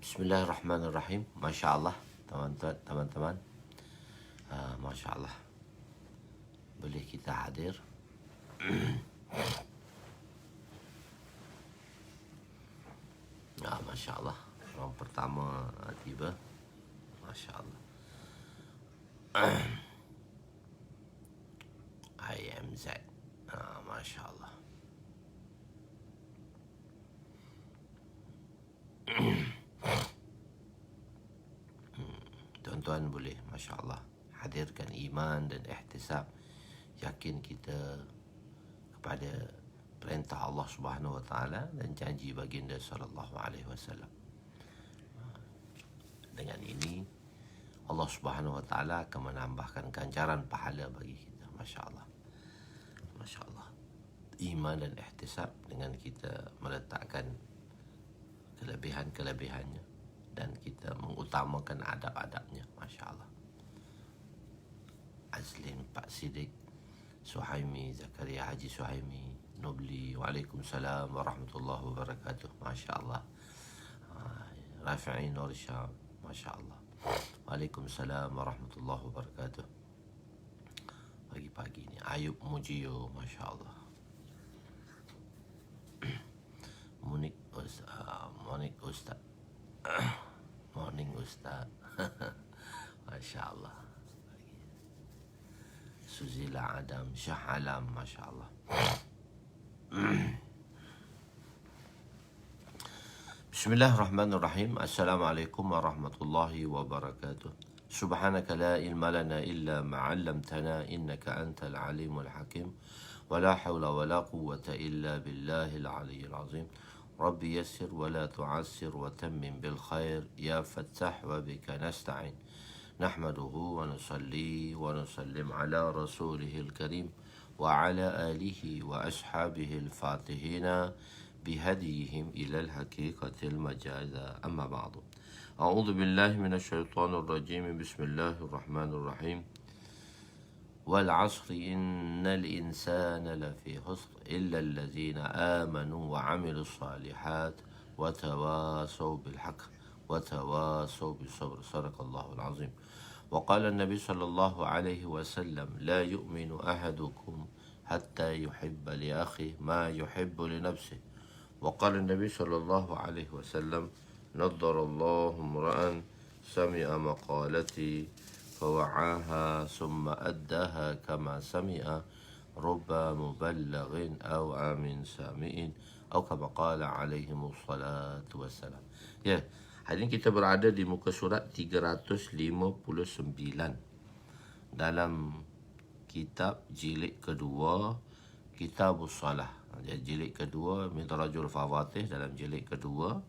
Bismillahirrahmanirrahim. Masya Allah, teman-teman. Masya Allah, boleh kita hadir. Masya Allah, orang pertama tiba. Masya Allah. IMZ. Masya Allah. Tuan-tuan boleh, Masya Allah, hadirkan iman dan ihtisab. Yakin kita kepada perintah Allah Subhanahu Wa Taala dan janji baginda sallallahu alaihi wasallam. Dengan ini Allah Subhanahu Wa Taala akan menambahkan ganjaran pahala bagi kita. Masya Allah. Masya Allah. Iman dan ihtisab dengan kita meletakkan kelebihan-kelebihannya dan kita mengutamakan adab-adabnya. Masya Allah. Azlin, Pak Sidik, Suhaimi, Zakaria Haji Suhaimi, Nubli, Waalaikumsalam warahmatullahi wabarakatuh. Masya Allah. Rafi'i Nur Syam, Masya Allah. Waalaikumsalam warahmatullahi wabarakatuh. Pagi-pagi ni Ayub Mujio, Masya Allah. Monik Ustaz. Morning Ustaz. Masya Allah. Suzila Adam, Syah Alam, Masya Allah. Bismillahirrahmanirrahim. Assalamualaikum warahmatullahi wabarakatuh. Subhanaka la ilma lana illa ma 'allamtana innaka antal alimul hakim. Wa la hawla wa la quwwata illa billahil aliyyil azim. Rabbi yassir wa la tu'assir wa tammim bil khair ya fattah wa bika nasta'in. Nahmaduhu wa nusalli wa nusallim ala rasulihil karim wa ala alihi wa ashabihi al-fatihina bihadihim ila al-haqiqatil majaza. Amma ba'du. A'udzu billahi minasy syaithanir rajim. Bismillahirrahmanirrahim. Wal 'asri innal insana lafi khusr illa allazina amanu wa 'amilus shalihat wa tawasaw bil haqq wa tawasaw bis sabr. Sadaqallahul azim. Wa qala an-nabi sallallahu alaihi wasallam la yu'minu ahadukum hatta yuhibba li akhihi ma yuhibbu li nafsihi. Wa qala an-nabi sallallahu alaihi wasallam naddarallahu imra'an sami'a maqalati فوعاها ثم أداها كما سمع رب مبلغ أو آمن سامع أو كما قال عليهم الصلاة والسلام. Ya, hari ini kita berada di muka surat 359 dalam kitab jilid kedua, Kitabus Salah. Jilid kedua Midrajul Fawadih dalam jilid kedua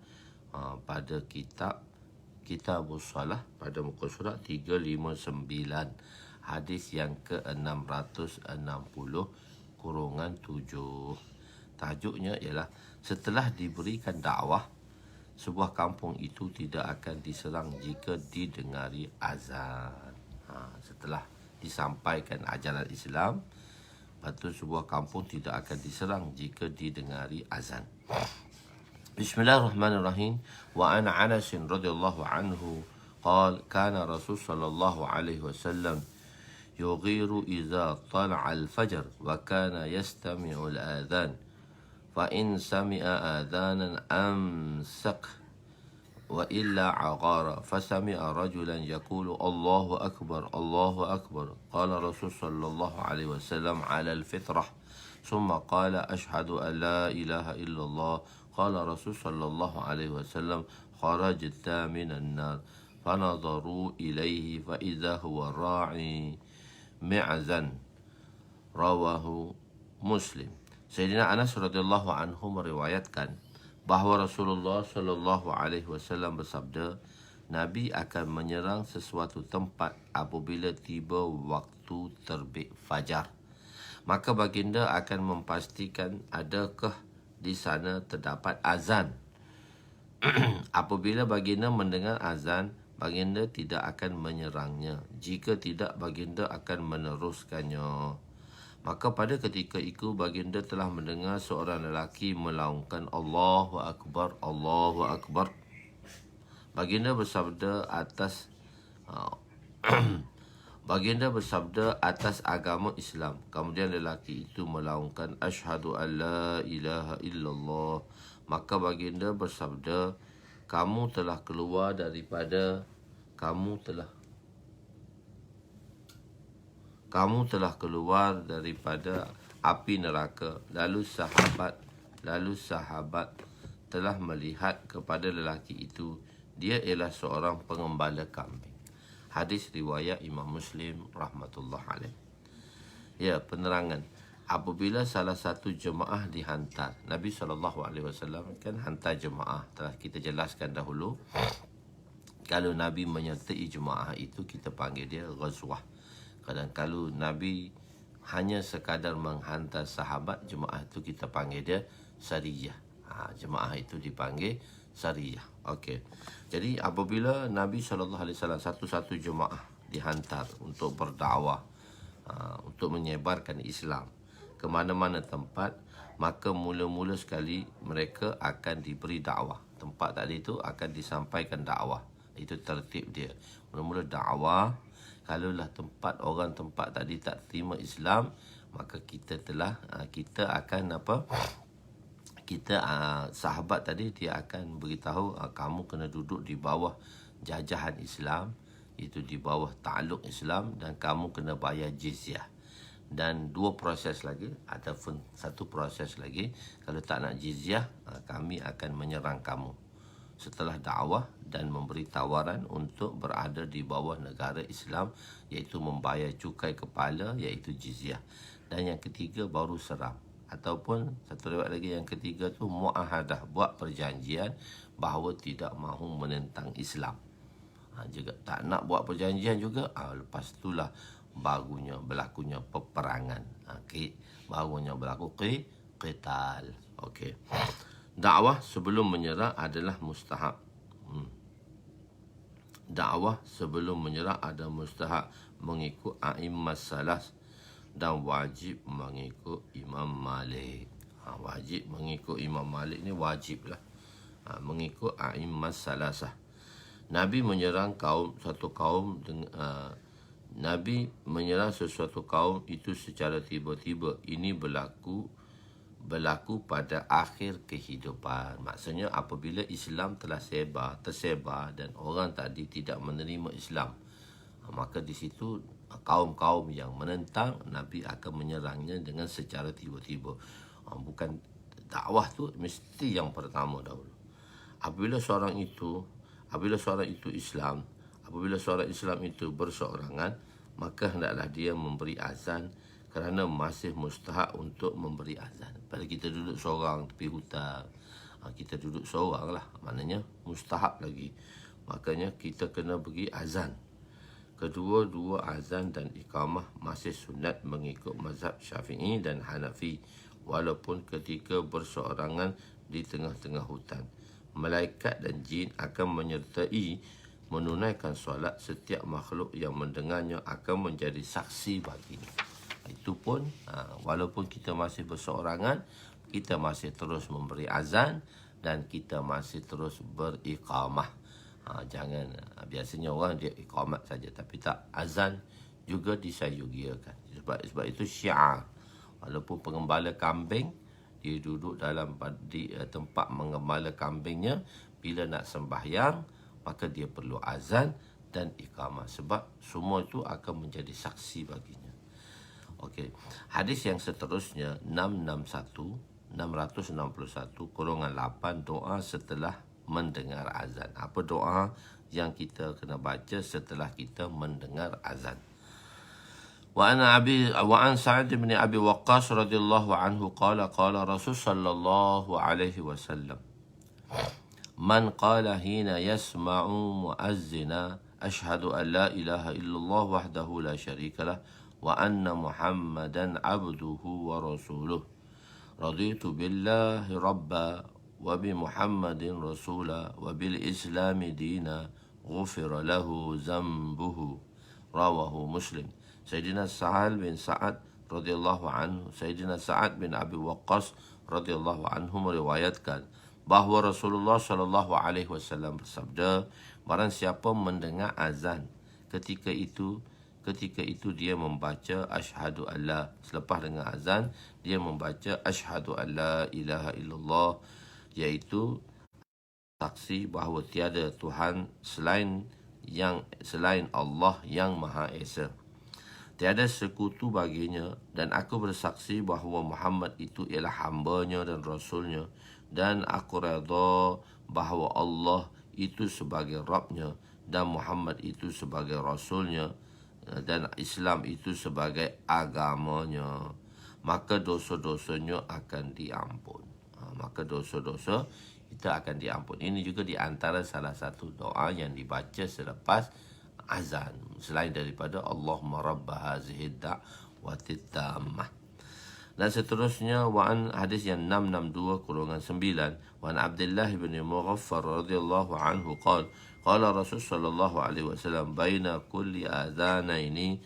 pada Kitabus Salah pada muka surat 359, hadis yang ke-660-7. Tajuknya ialah setelah diberikan dakwah, sebuah kampung itu tidak akan diserang jika didengari azan. Setelah disampaikan ajaran Islam, lepas tu sebuah kampung tidak akan diserang jika didengari azan. Bismillahirrahmanirrahim. Wa an Anas radhiyallahu anhu قال كان رسول صلى الله عليه وسلم يغير إذا طلع الفجر وكان يستمع الآذان فإن سمع آذانا أمسك وإلا عغار فسمع رجلا يقول الله أكبر الله أكبر قال رسول صلى الله عليه وسلم على الفطرة ثم قال أشهد أن لا إله إلا الله قال رسول صلى الله عليه وسلم خرجت من النار فنظروا إليه فإذا هو راعي معزن. Rawahu Muslim. Sayyidina Anas radhiyallahu anhu meriwayatkan bahawa Rasulullah sallallahu alaihi wasallam bersabda, Nabi akan menyerang sesuatu tempat apabila tiba waktu terbit fajar. Maka baginda akan memastikan adakah di sana terdapat azan. Apabila baginda mendengar azan, baginda tidak akan menyerangnya. Jika tidak, baginda akan meneruskannya. Maka pada ketika itu baginda telah mendengar seorang lelaki melaungkan Allahu Akbar, Allahu Akbar. Baginda bersabda atas Baginda bersabda atas agama Islam. Kemudian lelaki itu melaungkan asyhadu an la ilaha illallah. Maka baginda bersabda, kamu telah keluar daripada api neraka. Lalu sahabat telah melihat kepada lelaki itu, dia ialah seorang pengembala kambing. Hadis riwayat Imam Muslim rahmatullah alaih. Ya, penerangan. Apabila salah satu jemaah dihantar, Nabi SAW kan hantar jemaah. Telah kita jelaskan dahulu. Kalau Nabi menyertai jemaah itu, kita panggil dia ghazwah. Kadang kalau Nabi hanya sekadar menghantar sahabat, jemaah itu kita panggil dia sariyah. Jemaah itu dipanggil sariyah. Okey. Jadi apabila Nabi SAW satu-satu jemaah dihantar untuk berdakwah, untuk menyebarkan Islam ke mana-mana tempat, maka mula-mula sekali mereka akan diberi dakwah. Tempat tadi itu akan disampaikan dakwah. Itu tertib dia. Mula-mula dakwah. Kalaulah orang tempat tadi tak terima Islam, maka kita sahabat tadi dia akan beritahu, kamu kena duduk di bawah jajahan Islam, itu di bawah takluk Islam, dan kamu kena bayar jizyah. Dan dua proses lagi, ataupun satu proses lagi, kalau tak nak jizyah, kami akan menyerang kamu setelah dakwah dan memberi tawaran untuk berada di bawah negara Islam, iaitu membayar cukai kepala, iaitu jizyah. Dan yang ketiga baru serang. Ataupun satu riwayat lagi, yang ketiga tu muahadah, buat perjanjian bahawa tidak mahu menentang Islam. Juga tak nak buat perjanjian juga, lepas itulah barunya berlakunya peperangan. Barunya berlaku qital. Okey. Dakwah sebelum menyerah adalah mustahab. Dakwah sebelum menyerah adalah mustahab, mengikut a'immas salas, dan wajib mengikut Imam Malik. Wajib mengikut Imam Malik ni wajib lah. Mengikut a'immas salasah. Nabi menyerang Nabi menyerang sesuatu kaum itu secara tiba-tiba. Ini berlaku pada akhir kehidupan. Maksudnya apabila Islam telah tersebar dan orang tadi tidak menerima Islam, maka di situ kaum-kaum yang menentang, Nabi akan menyerangnya dengan secara tiba-tiba. Bukan dakwah tu mesti yang pertama dahulu. Apabila seorang Islam itu berseorangan, maka hendaklah dia memberi azan, kerana masih mustahak untuk memberi azan. Pada kita duduk seorang tepi hutan, kita duduk seorang lah, maknanya mustahak lagi. Makanya kita kena beri azan. Kedua-dua azan dan iqamah masih sunat mengikut mazhab Syafi'i dan Hanafi, walaupun ketika berseorangan di tengah-tengah hutan. Malaikat dan jin akan menyertai menunaikan solat. Setiap makhluk yang mendengarnya akan menjadi saksi baginya. Itu pun walaupun kita masih berseorangan, kita masih terus memberi azan dan kita masih terus beriqamah. Jangan biasanya orang dia iqamat saja tapi tak azan juga disayugiakan. Sebab itu syiar. Walaupun pengembala kambing, dia duduk di tempat mengembala kambingnya, bila nak sembahyang maka dia perlu azan dan iqamah, sebab semua itu akan menjadi saksi baginya. Okey. Hadis yang seterusnya 661 661/8, doa setelah mendengar azan. Apa doa yang kita kena baca setelah kita mendengar azan? Wa an Sa'ad bin Abi Waqqas radhiyallahu anhu qala Rasul sallallahu alaihi wasallam, man qala hina yasma'u muazzina ashhadu an la ilaha illallah wahdahu la syarika lah wa anna Muhammadan abduhu wa rasuluh, raditu billahi rabba wa bi Muhammadin rasula wa bil islami dina, ghufira lahu zambuhu, rawahu Muslim. Sayyidina Sa'ad bin Sa'ad radhiyallahu anhu, Sayyidina Sa'ad bin Abi Waqqas radhiyallahu anhu meriwayatkan bahawa Rasulullah SAW bersabda, barang siapa mendengar azan ketika itu dia membaca asyhadu alla, selepas dengar azan dia membaca asyhadu alla ilaha illallah, iaitu saksi bahawa tiada Tuhan selain Allah yang Maha Esa, tiada sekutu baginya, dan aku bersaksi bahawa Muhammad itu ialah hamba-Nya dan Rasul-Nya, dan aku redha bahawa Allah itu sebagai Rabb-Nya dan Muhammad itu sebagai Rasul-Nya, dan Islam itu sebagai agamanya, maka dosa-dosanya akan diampun. Maka dosa-dosa kita akan diampun. Ini juga di antara salah satu doa yang dibaca selepas azan, selain daripada Allahumma rabba hazihi da'wati tammah. Dan seterusnya, wa'an hadis yang 662-9, wa'an Abdullah bin Mughaffar radhiyallahu anhu qala Rasul sallallahu alaihi wasallam, baina kulli adhanaini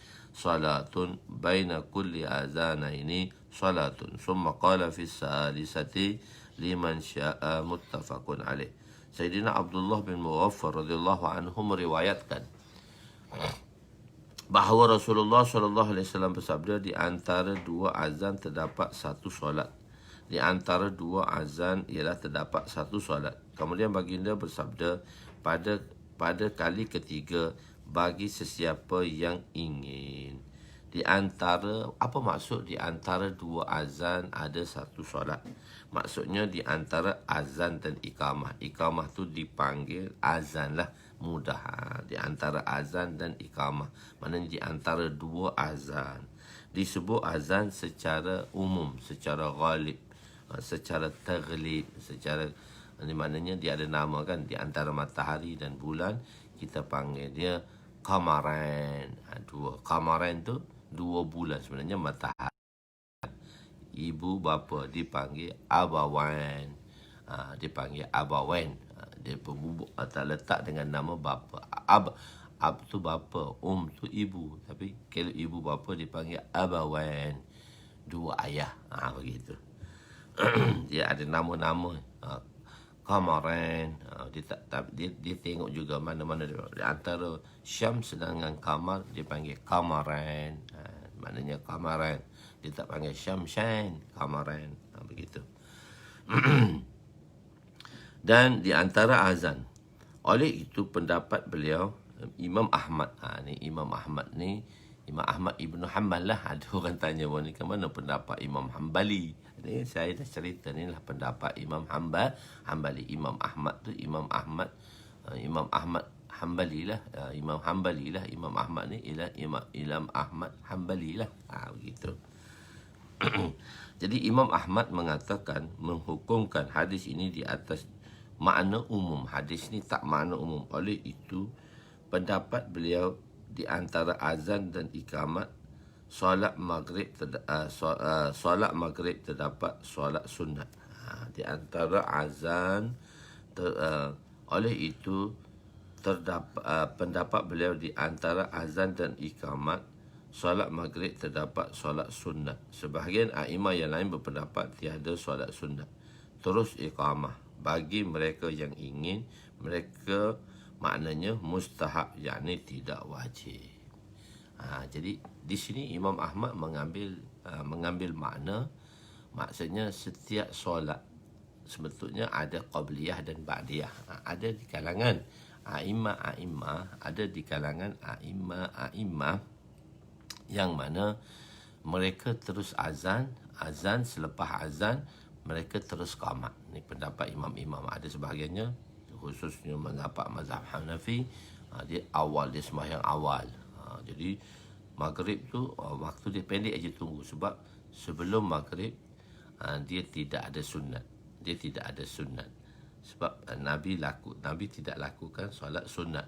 salatun summa qala fi salisati liman sya'a, muttafaqun alaih. Sayyidina Abdullah bin Mughaffar radhiyallahu anhu meriwayatkan bahawa Rasulullah SAW bersabda, di antara dua azan terdapat satu solat. Di antara dua azan ialah terdapat satu solat. Kemudian baginda bersabda, pada kali ketiga, bagi sesiapa yang ingin. Di antara, apa maksud di antara dua azan ada satu solat? Maksudnya di antara azan dan iqamah. Iqamah tu dipanggil azan lah, mudah. Di antara azan dan iqamah, maknanya di antara dua azan. Disebut azan secara umum, secara ghalib, secara taglib, secara, ini maknanya dia ada nama kan, di antara matahari dan bulan kita panggil dia qamaran. Dua qamaran tu dua bulan, sebenarnya matahari. Ibu bapa dipanggil abawan. Dipanggil abawan. Dia berbubuk atau letak dengan nama bapa. Ab tu bapa, tu ibu. Tapi kalau ibu bapa dipanggil abawan, dua ayah. Begitu. Dia ada nama-nama. Qamaran. Dia tengok juga mana-mana di antara Syams dengan Qamar, dia panggil Qamaran. Maknanya Qamaran. Dia tak panggil Syamshan, Qamaran. Begitu. Dan di antara azan, oleh itu pendapat beliau Imam Ahmad. Imam Ahmad Ibn Hanbal lah. Ada orang tanya, ni ke mana pendapat Imam Hanbali? Ini saya dah cerita, ni lah pendapat Imam Hanbali. Imam Ahmad tu Imam Ahmad Hanbali lah. Imam Hanbali lah. Imam Ahmad ni ialah Imam Ahmad Hanbali lah. Begitu. Jadi Imam Ahmad mengatakan, menghukumkan hadis ini di atas makna umum. Hadis ni tak makna umum. Oleh itu pendapat beliau, di antara azan dan iqamat solat maghrib terdapat solat sunat. Di antara azan oleh itu terdapat pendapat beliau, di antara azan dan iqamat solat maghrib terdapat solat sunat. Sebahagian a'imah yang lain berpendapat tiada solat sunat. Terus iqamah bagi mereka yang ingin, mereka maknanya mustahab, yakni tidak wajib. Jadi di sini Imam Ahmad mengambil makna, maksudnya setiap solat sebetulnya ada qabliyah dan ba'diyah. Ada di kalangan a'imah, ada di kalangan a'imah yang mana mereka terus azan, selepas azan mereka terus qamat. Ini pendapat imam-imam. Ada sebahagiannya, khususnya mazhab Hanafi, dia sembahyang awal. Jadi maghrib tu waktu dia pendek aja tunggu, sebab sebelum maghrib dia tidak ada sunat. Sebab Nabi tidak lakukan solat sunat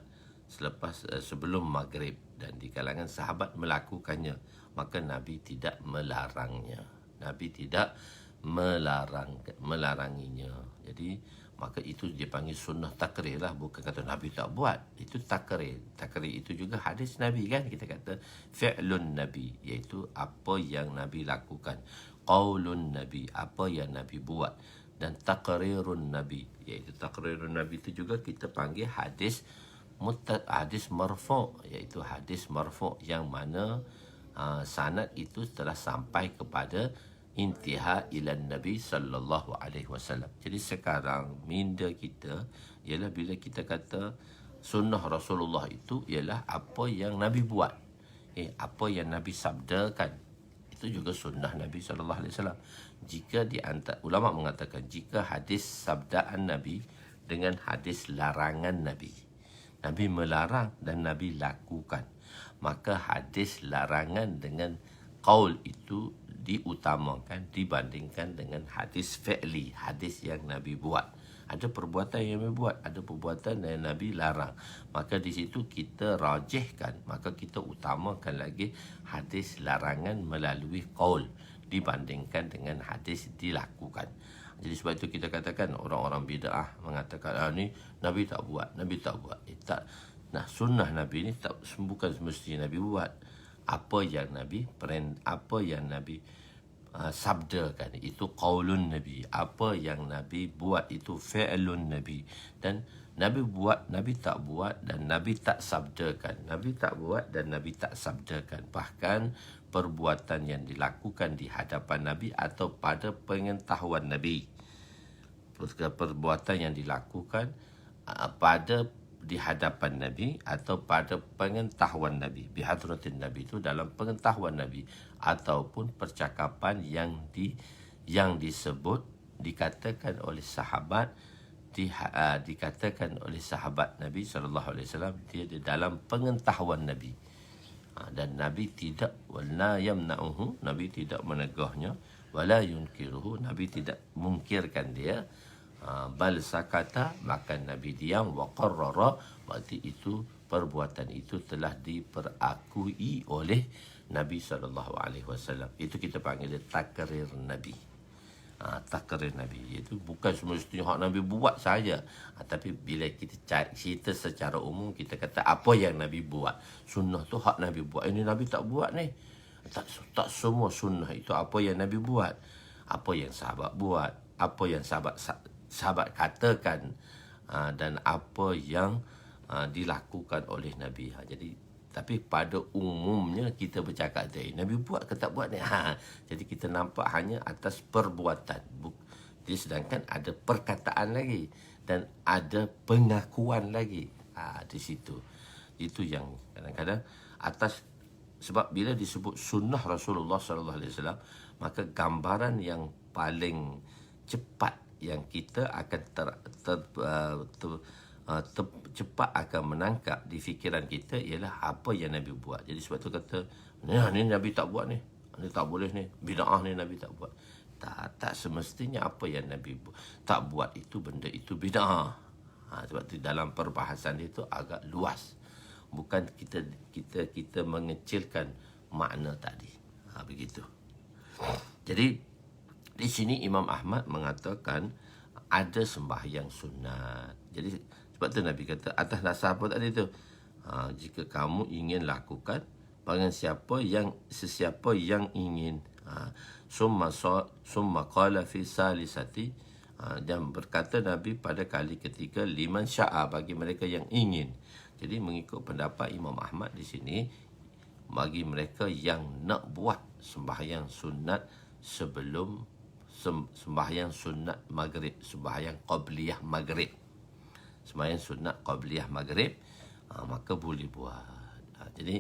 sebelum maghrib, dan di kalangan sahabat melakukannya, maka Nabi tidak melarangnya. Melaranginya. Jadi maka itu dia panggil sunnah takrir lah. Bukan kata Nabi tak buat. Itu takrir. Takrir itu juga hadis Nabi kan. Kita kata fi'lun Nabi, iaitu apa yang Nabi lakukan. Qaulun Nabi, apa yang Nabi buat. dan taqrirun Nabi, iaitu taqrirun Nabi itu juga kita panggil hadis hadis marfu', iaitu hadis marfu' yang mana sanad itu telah sampai kepada intiha ila Nabi sallallahu alaihi wasallam. Jadi sekarang minda kita ialah bila kita kata sunnah Rasulullah itu ialah apa yang Nabi buat. Apa yang Nabi sabdakan itu juga sunnah Nabi sallallahu alaihi wasallam. Jika ulama mengatakan jika hadis sabdaan Nabi dengan hadis larangan Nabi, Nabi melarang dan Nabi lakukan, maka hadis larangan dengan qaul itu diutamakan dibandingkan dengan hadis fi'li, hadis yang Nabi buat. Ada perbuatan yang Nabi buat, ada perbuatan yang Nabi larang. Maka di situ kita rajihkan, maka kita utamakan lagi hadis larangan melalui qaul dibandingkan dengan hadis dilakukan. Jadi sebab itu kita katakan orang-orang bid'ah mengatakan ni Nabi tak buat, Nabi tak buat. Tak. Nah, sunnah Nabi ni tak, bukan semestinya Nabi buat. Apa yang Nabi sabdakan itu qaulun Nabi. Apa yang Nabi buat itu fi'lun Nabi. Dan Nabi buat, Nabi tak buat, dan Nabi tak sabdakan. Nabi tak buat dan Nabi tak sabdakan. Bahkan perbuatan yang dilakukan di hadapan Nabi atau pada pengetahuan Nabi. Perbuatan yang dilakukan di hadapan Nabi atau pada pengetahuan Nabi. Bihadratin Nabi itu dalam pengetahuan Nabi, ataupun percakapan yang disebut dikatakan oleh sahabat dikatakan oleh sahabat Nabi SAW, dia di dalam pengetahuan Nabi. Dan Nabi tidak wala yamna'uhu, Nabi tidak menegahnya, wala yunkiruhu, Nabi tidak mungkirkan dia, bal sakata, maka Nabi diam, wa qarrara, berarti itu perbuatan itu telah diperakui oleh Nabi SAW. Itu kita panggil takrir Nabi. Takrir Nabi, iaitu bukan semestinya hak Nabi buat saja, tapi bila kita cerita secara umum, kita kata apa yang Nabi buat. Sunnah tu hak Nabi buat, ini Nabi tak buat ni. Tak semua sunnah itu apa yang Nabi buat, apa yang sahabat buat, apa yang sahabat katakan, dan apa yang dilakukan oleh Nabi. Jadi tapi pada umumnya kita bercakap tadi Nabi buat ke tak buat ni. Jadi kita nampak hanya atas perbuatan. Jadi sedangkan ada perkataan lagi dan ada pengakuan lagi di situ. Itu yang kadang-kadang atas, sebab bila disebut sunnah Rasulullah SAW, maka gambaran yang paling cepat yang kita akan cepat akan menangkap di fikiran kita ialah apa yang Nabi buat. Jadi sebab tu kata ni Nabi tak buat ni tak boleh ni, bid'ah ni Nabi tak buat. Tak semestinya apa yang Nabi tak buat itu benda itu bid'ah. Sebab tu dalam perbahasan itu agak luas, bukan kita mengecilkan makna tadi. Begitu. Jadi di sini Imam Ahmad mengatakan ada sembahyang sunat. Jadi sebab tu Nabi kata atas dasar apa tadi tu? Jika kamu ingin lakukan, dengan sesiapa yang ingin. Summa qala fi salisati, dan berkata Nabi pada kali ketiga, liman sya'a, bagi mereka yang ingin. Jadi mengikut pendapat Imam Ahmad di sini, bagi mereka yang nak buat sembahyang sunat sebelum sembahyang sunat maghrib, sembahyang qabliyah maghrib, sembahyang sunat qabliyah maghrib, maka boleh buat. Jadi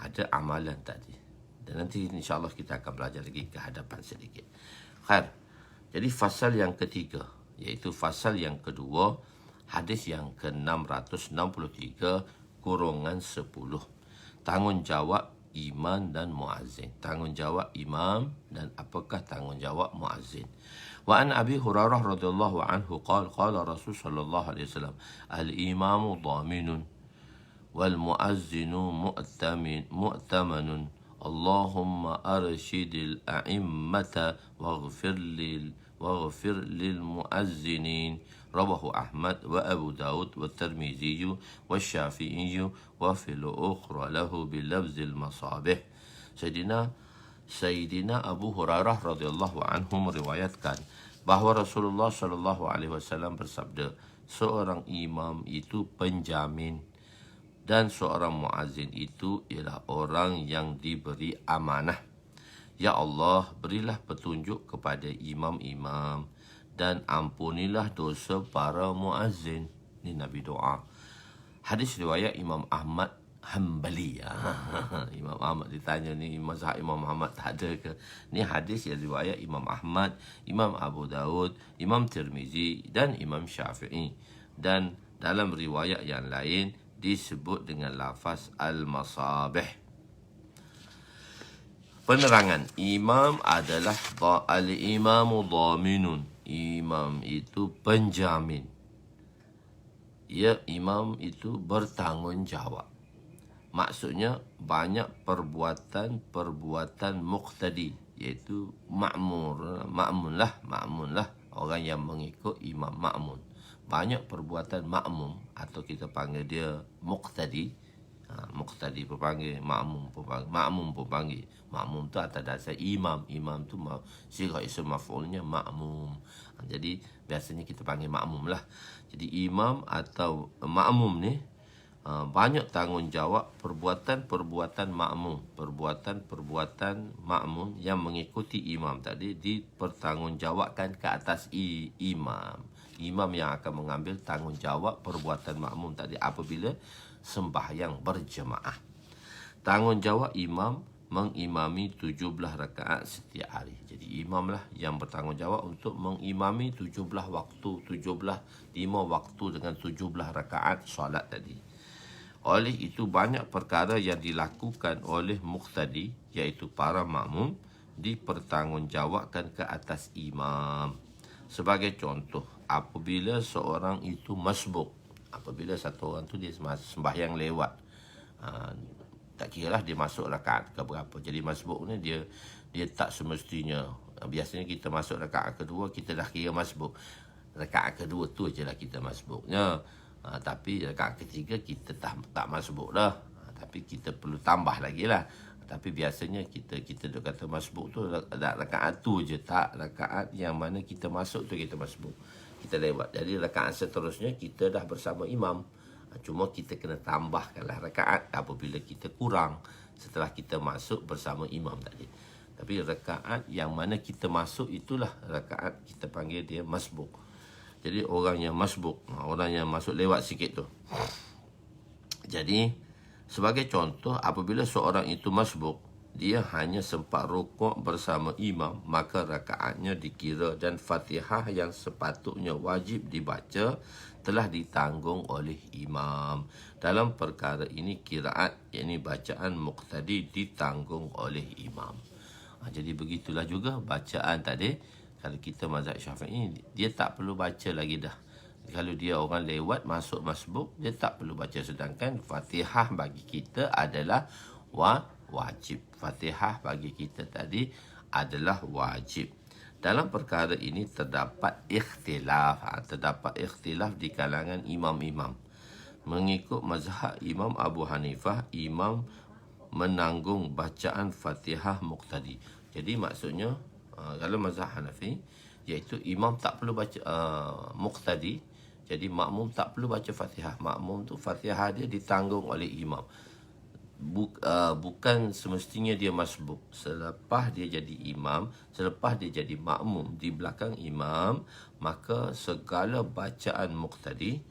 ada amalan tadi, dan nanti insyaAllah kita akan belajar lagi ke hadapan sedikit. Khair. Jadi fasal yang ketiga, iaitu fasal yang kedua, hadis yang ke-663 kurungan 10. Tanggungjawab iman dan muazzin. Tanggungjawab imam dan apakah tanggungjawab muazzin. Wa an Abi Hurairah radhiyallahu anhu qala Rasul sallallahu alaihi wasallam, al-imamu dhaminun wal muazzinu mu'tamanun. Allahumma arshidil a'immata waghfir lil muazzinin. Rawahu Ahmad wa Abu Daud wa Tirmizi wa Syafi'i wa fil ukhra lahu bil lafzil masabih. Sayyidina Sayyidina Abu Hurairah radhiyallahu anhu meriwayatkan bahawa Rasulullah sallallahu alaihi wasallam bersabda, seorang imam itu penjamin dan seorang muazzin itu ialah orang yang diberi amanah. Ya Allah, berilah petunjuk kepada imam-imam dan ampunilah dosa para muazzin. Ini Nabi doa. Hadis riwayat Imam Ahmad Hambali. Imam Ahmad ditanya ni mazhab Imam Ahmad tak ada ke? Ni hadis yang riwayat Imam Ahmad, Imam Abu Daud, Imam Tirmizi dan Imam Syafi'i. Dan dalam riwayat yang lain disebut dengan lafaz al-masabih. Penerangan, imam adalah al-imamu dhaminun. Imam itu penjamin. Ya, imam itu bertanggungjawab. Maksudnya banyak perbuatan muqtadi, iaitu ma'mur, ma'mun lah orang yang mengikut imam ma'mun. Banyak perbuatan ma'mum atau kita panggil dia muqtadi. Muqtadi pun panggil, ma'mum pun panggil. Ma'mum tu atas dasar imam. Imam tu sirah isim maf'ulnya ma'mum. Jadi biasanya kita panggil ma'mum lah. Jadi imam atau ma'mum ni banyak tanggungjawab perbuatan-perbuatan ma'mum. Perbuatan-perbuatan ma'mum yang mengikuti imam tadi dipertanggungjawabkan ke atas imam. Imam yang akan mengambil tanggungjawab perbuatan ma'mum tadi apabila sembahyang berjemaah. Tanggungjawab imam mengimami 17 rakaat setiap hari. Jadi imamlah yang bertanggungjawab untuk mengimami 17 waktu, 5 waktu dengan 17 rakaat solat tadi. Oleh itu banyak perkara yang dilakukan oleh muqtadi, iaitu para makmum, dipertanggungjawabkan ke atas imam. Sebagai contoh, apabila seorang itu masbuk, apabila satu orang tu dia sembahyang lewat, tak kira lah dia masuk rakaat ke berapa. Jadi masbuk ni dia tak semestinya. Biasanya kita masuk rakaat kedua, kita dah kira masbuk. Rakaat kedua tu je lah kita masbuknya. Tapi rakaat ketiga kita tak masbuk dah. Tapi kita perlu tambah lagi lah. Tapi biasanya kita duk kata masbuk tu rakaat tu je, tak rakaat yang mana kita masuk tu kita masbuk. Kita lewat. Jadi rakaat seterusnya kita dah bersama imam. Cuma kita kena tambahkanlah rakaat apabila kita kurang setelah kita masuk bersama imam tadi. Tapi rakaat yang mana kita masuk itulah rakaat kita panggil dia masbuk. Jadi orang yang masbuk, orang yang masuk lewat sikit tu. Jadi sebagai contoh, apabila seorang itu masbuk, dia hanya sempat rukuk bersama imam, maka rakaatnya dikira dan Fatihah yang sepatutnya wajib dibaca telah ditanggung oleh imam. Dalam perkara ini kiraat, yakni bacaan muqtadi, ditanggung oleh imam. Jadi begitulah juga bacaan tadi. Kalau kita mazhab Syafi'i, dia tak perlu baca lagi dah. Kalau dia orang lewat masuk masbuk, dia tak perlu baca. Sedangkan Fatihah bagi kita adalah wajib. Fatihah bagi kita tadi adalah wajib. Dalam perkara ini terdapat ikhtilaf. Terdapat ikhtilaf di kalangan imam-imam. Mengikut mazhab Imam Abu Hanifah, imam menanggung bacaan Fatihah muqtadi. Jadi maksudnya, kalau mazhab Hanafi, iaitu imam tak perlu baca muqtadi. Jadi makmum tak perlu baca Fatihah. Makmum tu Fatihah dia ditanggung oleh imam. Bukan semestinya dia masbuk. Selepas dia jadi imam, selepas dia jadi makmum di belakang imam, maka segala bacaan muqtadi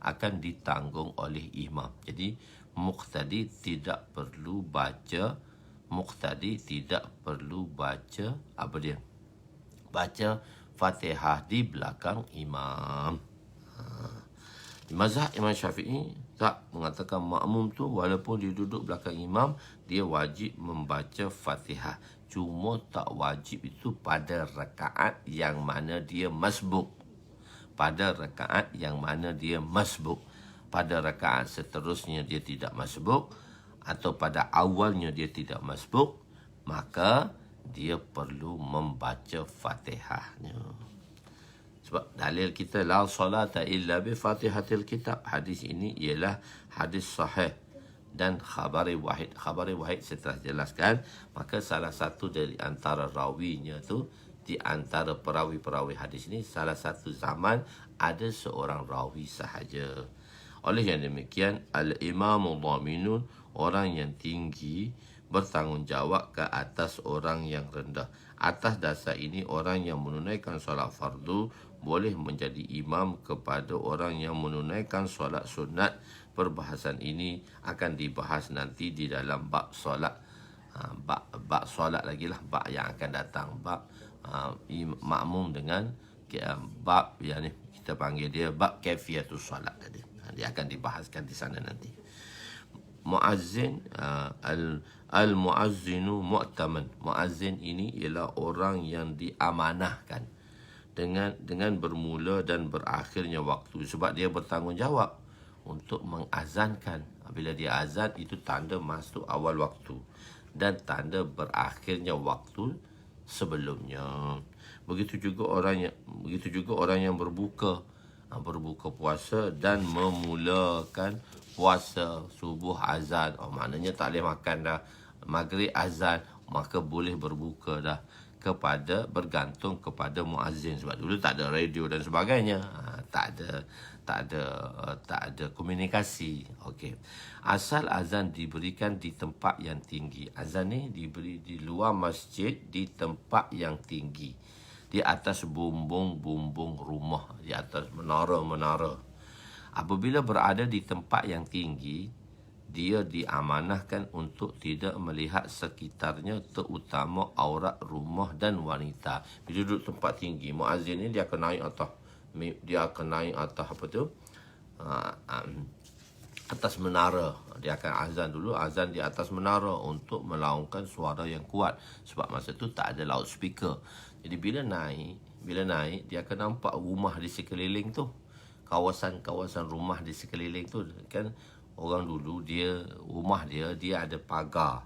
akan ditanggung oleh imam. Jadi muqtadi tidak perlu baca baca Fatihah di belakang imam. Mazhab Imam Syafi'i tak mengatakan makmum tu walaupun dia duduk belakang imam, dia wajib membaca Fatihah. Cuma tak wajib itu pada rakaat yang mana dia masbuk. Pada rakaat rakaat seterusnya dia tidak masbuk, atau pada awalnya dia tidak masbuk, maka dia perlu membaca Fatihahnya. Sebab dalil kita la salata illa bi Fatihatil kitab. Hadis ini ialah hadis sahih dan khabari wahid. Khabari wahid saya telah jelaskan, maka salah satu dari antara rawinya tu, di antara perawi-perawi hadis ini, salah satu zaman ada seorang rawi sahaja. Oleh yang demikian, al-imamu dhaminun, orang yang tinggi bertanggungjawab ke atas orang yang rendah. Atas dasar ini, orang yang menunaikan solat fardu boleh menjadi imam kepada orang yang menunaikan solat sunat. Perbahasan ini akan dibahas nanti di dalam bab solat. Bab solat lagi lah, bab yang akan datang, bab makmum dengan bab yang ni kita panggil dia bab kaifiatus solat tadi. Dia akan dibahaskan di sana nanti. Muazzin, al-muazzinu mu'taman. Muazzin ini ialah orang yang diamanahkan dengan bermula dan berakhirnya waktu, sebab dia bertanggungjawab untuk mengazankan. Bila dia azan, itu tanda masuk awal waktu dan tanda berakhirnya waktu sebelumnya. Begitu juga orang yang berbuka puasa dan memulakan puasa subuh azan. Maknanya tak boleh makan dah, maghrib azan, maka boleh berbuka dah, bergantung kepada muazzin. Sebab dulu tak ada radio dan sebagainya, tak ada komunikasi. Okey. Asal azan diberikan di tempat yang tinggi. Azan ni diberi di luar masjid, di tempat yang tinggi, di atas bumbung-bumbung rumah, di atas menara-menara. Apabila berada di tempat yang tinggi, dia diamanahkan untuk tidak melihat sekitarnya, terutama aurat rumah dan wanita. Bila duduk tempat tinggi, muazzin ni dia akan naik atas. Atas menara. Dia akan azan dulu, azan di atas menara untuk melaungkan suara yang kuat. Sebab masa tu tak ada loudspeaker. Jadi bila naik, dia akan nampak rumah di sekeliling tu. Kawasan-kawasan rumah di sekeliling tu. Kan orang dulu, rumah dia ada pagar.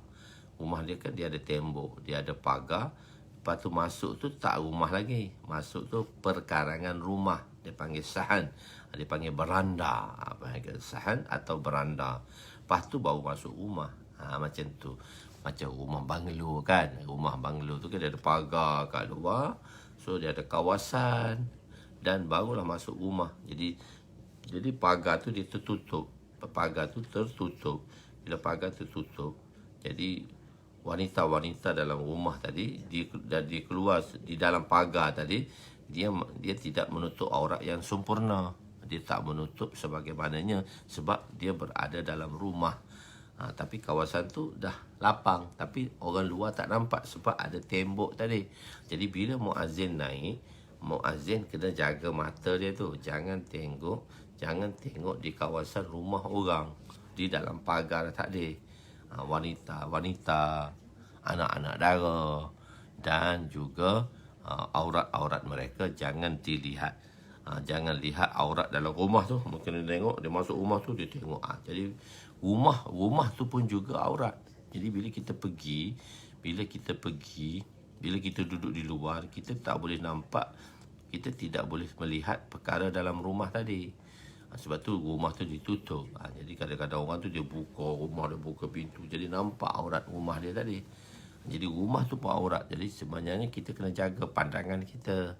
Rumah dia kan dia ada tembok, dia ada pagar. Lepas tu masuk tu tak rumah lagi. Masuk tu perkarangan rumah. Dia panggil sahan. Dia panggil beranda. Panggil sahan atau beranda. Lepas tu baru masuk rumah. Macam tu. Macam rumah banglo kan. Rumah banglo tu kan dia ada pagar kat luar. So dia ada kawasan. Dan barulah masuk rumah. Jadi pagar tu dia tertutup. Pagar tu tertutup. Bila pagar tertutup, jadi wanita-wanita dalam rumah tadi, dia keluar di dalam pagar tadi, dia tidak menutup aurat yang sempurna. Dia tak menutup sebagaimananya sebab dia berada dalam rumah. Tapi kawasan tu dah lapang, tapi orang luar tak nampak sebab ada tembok tadi. Jadi bila muazzin naik, muazzin kena jaga mata dia tu, jangan tengok di kawasan rumah orang, di dalam pagar tadi. Wanita, anak-anak dara, dan juga aurat-aurat mereka jangan dilihat. Jangan lihat aurat dalam rumah tu. Mungkin dia tengok, dia masuk rumah tu, dia tengok. Jadi rumah tu pun juga aurat. Jadi bila kita duduk di luar, kita tak boleh nampak, kita tidak boleh melihat perkara dalam rumah tadi. Sebab tu rumah tu ditutup. Jadi kadang-kadang orang tu dia buka pintu, jadi nampak aurat rumah dia tadi. Jadi rumah tu pun aurat. Jadi sebenarnya kita kena jaga pandangan kita.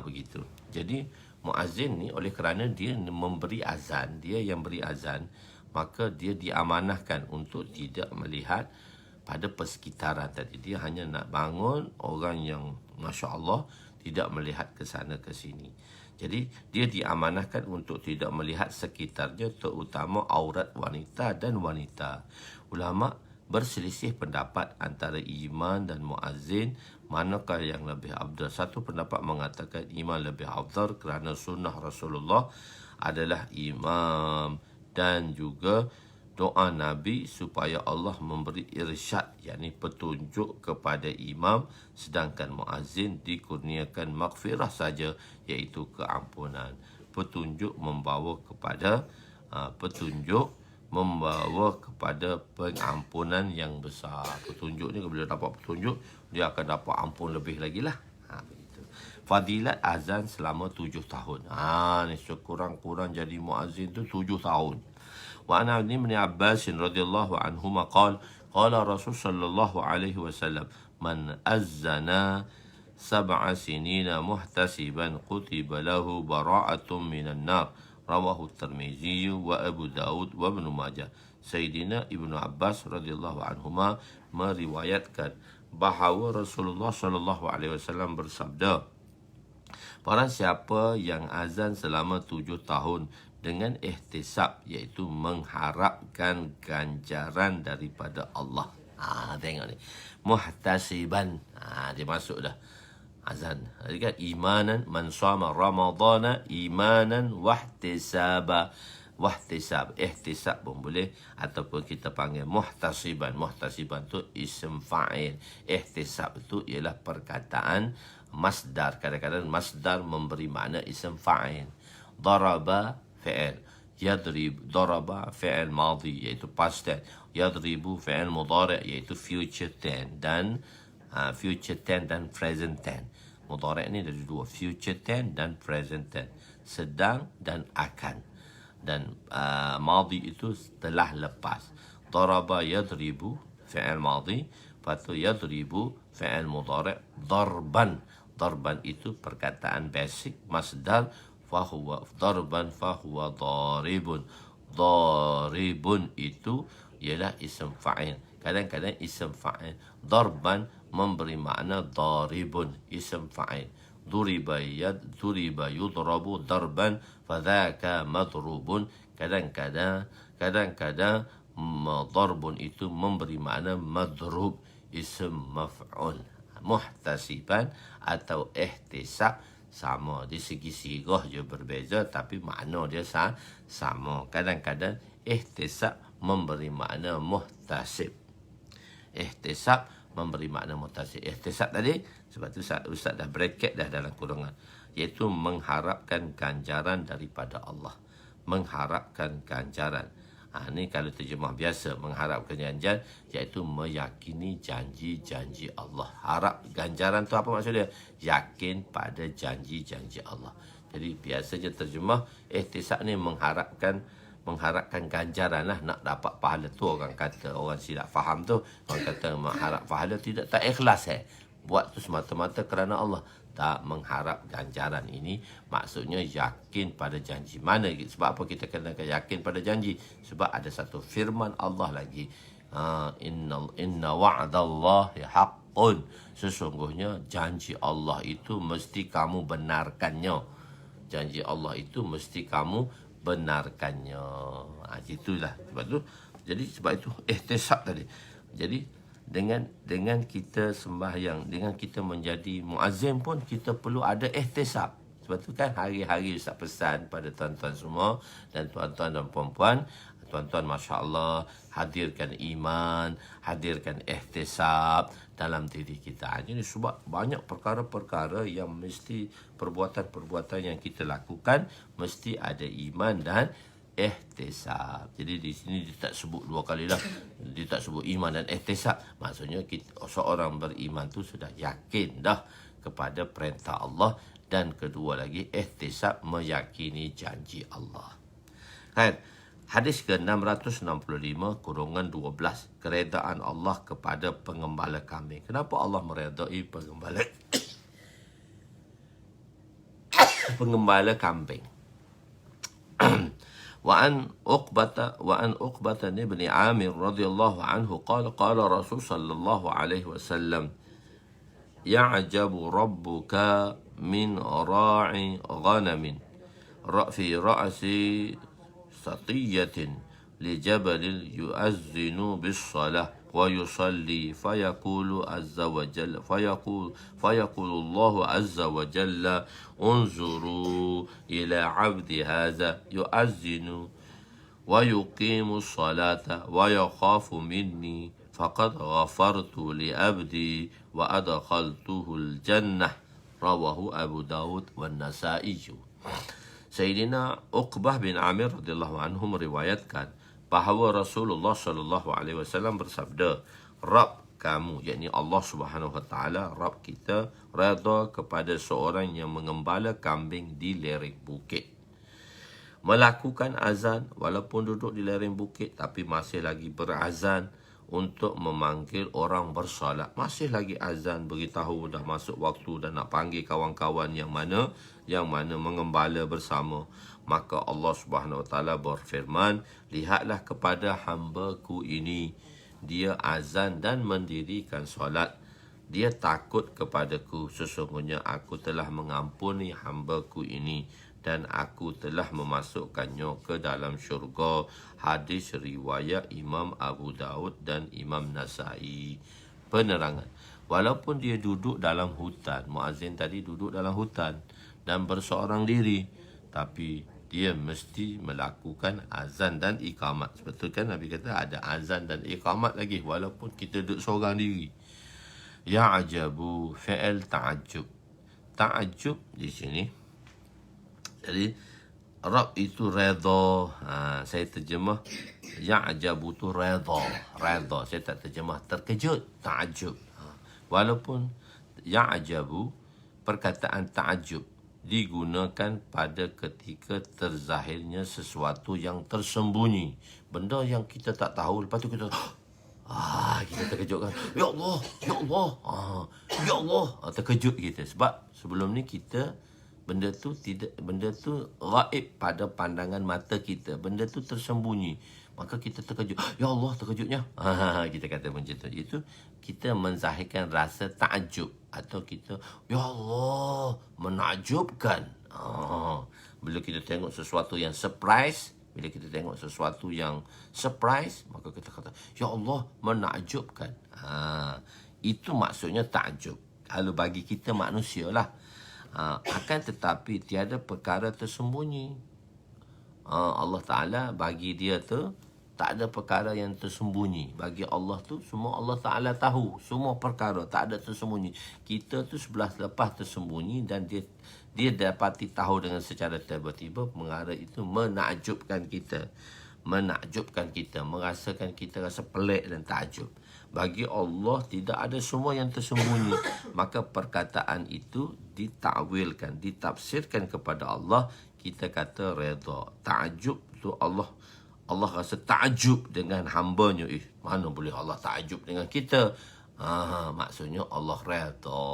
Begitu. Jadi muazzin ni, oleh kerana dia memberi azan, dia yang beri azan, maka dia diamanahkan untuk tidak melihat pada persekitaran tadi. Dia hanya nak bangun orang yang Masya Allah tidak melihat ke sana ke sini. Jadi dia diamanahkan untuk tidak melihat sekitarnya, terutama aurat wanita dan wanita. Ulama berselisih pendapat antara imam dan muazzin, manakah yang lebih afdal. Satu pendapat mengatakan imam lebih afdal kerana sunnah Rasulullah adalah imam, dan juga doa Nabi supaya Allah memberi irsyad, yakni petunjuk kepada imam, sedangkan muazzin dikurniakan maghfirah saja, iaitu keampunan. Petunjuk membawa kepada pengampunan yang besar. Petunjuk ni, bila dapat petunjuk, dia akan dapat ampun lebih lagi lah. Begitu. Fadilat azan selama 7 tahun. Ni sekurang-kurang jadi muazzin tu 7 tahun. Wa an ibn Abbas radhiyallahu anhuma qala Rasul sallallahu alaihi wasallam man azzana sab'a sinina muhtasiban kutiba lahu bara'atun minan nar. Rawahu Tirmizi wa Abu Daud wa Ibn Majah. Sayyidina Ibnu Abbas radhiyallahu anhuma meriwayatkan bahawa Rasulullah sallallahu alaihi wasallam bersabda, barang siapa yang azan selama 7 tahun dengan ihtisab, iaitu mengharapkan ganjaran daripada Allah. Tengok ni. Muhtasiban. Dia masuk dah. Azan. Jadi kan imanan man shama ramadana imanan wahtisaba. Wahtisab, ihtisab pun boleh, ataupun kita panggil muhtasiban. Muhtasiban tu ism fa'il. Ihtisab tu ialah perkataan masdar. Kadang-kadang masdar memberi makna ism fa'il. Daraba fi'il. Yadrib, daraba fi'il madhi, iaitu past tense. Yadribu fi'il mudhari', iaitu future tense. Dan future tense dan present tense. Mudhari' ni dari dua, future tense dan present tense. Sedang dan akan. Dan madhi itu telah lepas. Daraba yadribu fi'il madhi, lepas tu yadribu fi'il mudhari'. Darban. Darban itu perkataan basic, masdar, fahuwa darban fahuwa daribun. Daribun itu ialah ism fa'il. Kadang-kadang ism fa'il. Darban memberi makna daribun, ism fa'il. Duriba yudrabu darban fadhaka madrubun. Kadang-kadang darbun itu memberi makna madrub, ism maf'ul. Muhtasiban atau ihtisab sama, di segi sirah je berbeza, tapi makna dia sama. Kadang-kadang ihtisab memberi makna muhtasib. Ihtisab memberi makna muhtasib. Ihtisab tadi, sebab tu Ustaz dah bracket dah dalam kurungan, iaitu mengharapkan ganjaran daripada Allah. Mengharapkan ganjaran. Ni kalau terjemah biasa, mengharapkan ganjaran, iaitu meyakini janji-janji Allah. Harap ganjaran tu apa maksud dia? Yakin pada janji-janji Allah. Jadi biasanya terjemah ihtisab ni mengharapkan ganjaran lah, nak dapat pahala tu. Orang kata, orang silap faham tu, orang kata mengharap pahala, tak ikhlas buat tu semata-mata kerana Allah. Tak, mengharap ganjaran ini maksudnya yakin pada janji. Mana? Sebab apa kita kena yakin pada janji? Sebab ada satu firman Allah lagi, inna wa'dallahi haqqun. Sesungguhnya janji Allah itu mesti kamu benarkannya. Janji Allah itu mesti kamu benarkannya. Itulah sebab tu. Jadi sebab itu ihtisab tadi. Jadi dengan kita sembahyang, dengan kita menjadi muazzin pun kita perlu ada ihtisab. Sebab tu kan hari-hari Ustaz pesan pada tuan-tuan semua dan tuan-tuan dan puan-puan, tuan-tuan masya-Allah, hadirkan iman, hadirkan ihtisab dalam diri kita. Jadi sebab banyak perkara-perkara yang mesti, perbuatan-perbuatan yang kita lakukan mesti ada iman dan ihtisab. Jadi di sini dia tak sebut dua kali lah. Dia tak sebut iman dan ihtisab. Maksudnya seorang beriman tu sudah yakin dah kepada perintah Allah, dan kedua lagi ihtisab, meyakini janji Allah. Kan? Hadis ke-665 kurungan 12, keredaan Allah kepada pengembala kambing. Kenapa Allah meredai pengembala kambing? وعن عقبة بن عامر رضي الله عنه قال رسول صلى الله عليه وسلم يعجب ربك من راعي غنم في رأس سقية لجبل يؤذن بالصلاة ويصلي فيقول الله عز وجل انظروا إلى عبد هذا يؤذن ويقيم الصلاة ويخاف مني فقد غفرت لعبدي وأدخلته الجنة. رواه أبو داود والنسائي. Sayyidina Uqbah bin Amir radhiyallahu anhu meriwayatkan bahawa Rasulullah sallallahu alaihi wasallam bersabda, Rabb kamu, yakni Allah Subhanahu wa taala, Rabb kita, redha kepada seorang yang mengembala kambing di lereng bukit. melakukan azan walaupun duduk di lereng bukit tapi masih lagi berazan untuk memanggil orang bersolat. Masih lagi azan beritahu dah masuk waktu dan nak panggil kawan-kawan yang mana mengembala bersama. Maka Allah Subhanahu Wa Taala berfirman, lihatlah kepada hamba-Ku ini, dia azan dan mendirikan solat. Dia takut kepadaku, sesungguhnya aku telah mengampuni hamba-Ku ini dan aku telah memasukkannya ke dalam syurga. Hadis riwayat Imam Abu Daud dan Imam Nasai. Penerangan, walaupun dia duduk dalam hutan, muazzin tadi duduk dalam hutan dan berseorang diri, tapi dia mesti melakukan azan dan iqamat. Betul kan Nabi kata ada azan dan iqamat lagi walaupun kita duduk seorang diri. Ya'jabu fi'il ta'ajjub. Ta'ajjub di sini. Jadi Rab itu redha. Saya terjemah ya'jabu tu redha. Redha. Saya tak terjemah terkejut, ta'ajjub. Walaupun ya'jabu, perkataan ta'ajjub digunakan pada ketika terzahirnya sesuatu yang tersembunyi. Benda yang kita tak tahu, lepas tu kita kita terkejut kan. Ya Allah, ya Allah. Ya Allah, terkejut kita sebab sebelum ni kita benda tu gaib pada pandangan mata kita. Benda tu tersembunyi. Maka kita terkejut. Ya Allah, terkejutnya. Kita kata macam tu. Itu kita menzahirkan rasa takjub atau kita ya Allah, menakjubkan. Bila kita tengok sesuatu yang surprise, bila kita tengok sesuatu yang surprise, maka kita kata, ya Allah, menakjubkan. Itu maksudnya takjub. Kalau bagi kita manusia lah. Akan tetapi tiada perkara tersembunyi. Allah Ta'ala bagi dia tu, tak ada perkara yang tersembunyi. Bagi Allah tu, semua Allah Ta'ala tahu. Semua perkara, tak ada tersembunyi. Kita tu sebelah lepas tersembunyi dan dia dapati tahu dengan secara tiba-tiba. Perkara itu menakjubkan kita. Menakjubkan kita. Merasakan kita rasa pelik dan takjub. Bagi Allah tidak ada semua yang tersembunyi. Maka perkataan itu ditakwilkan, ditafsirkan kepada Allah. Kita kata redha. Takjub tu Allah rasa takjub dengan hamba-Nya. Mana boleh Allah takjub dengan kita? Maksudnya Allah redha.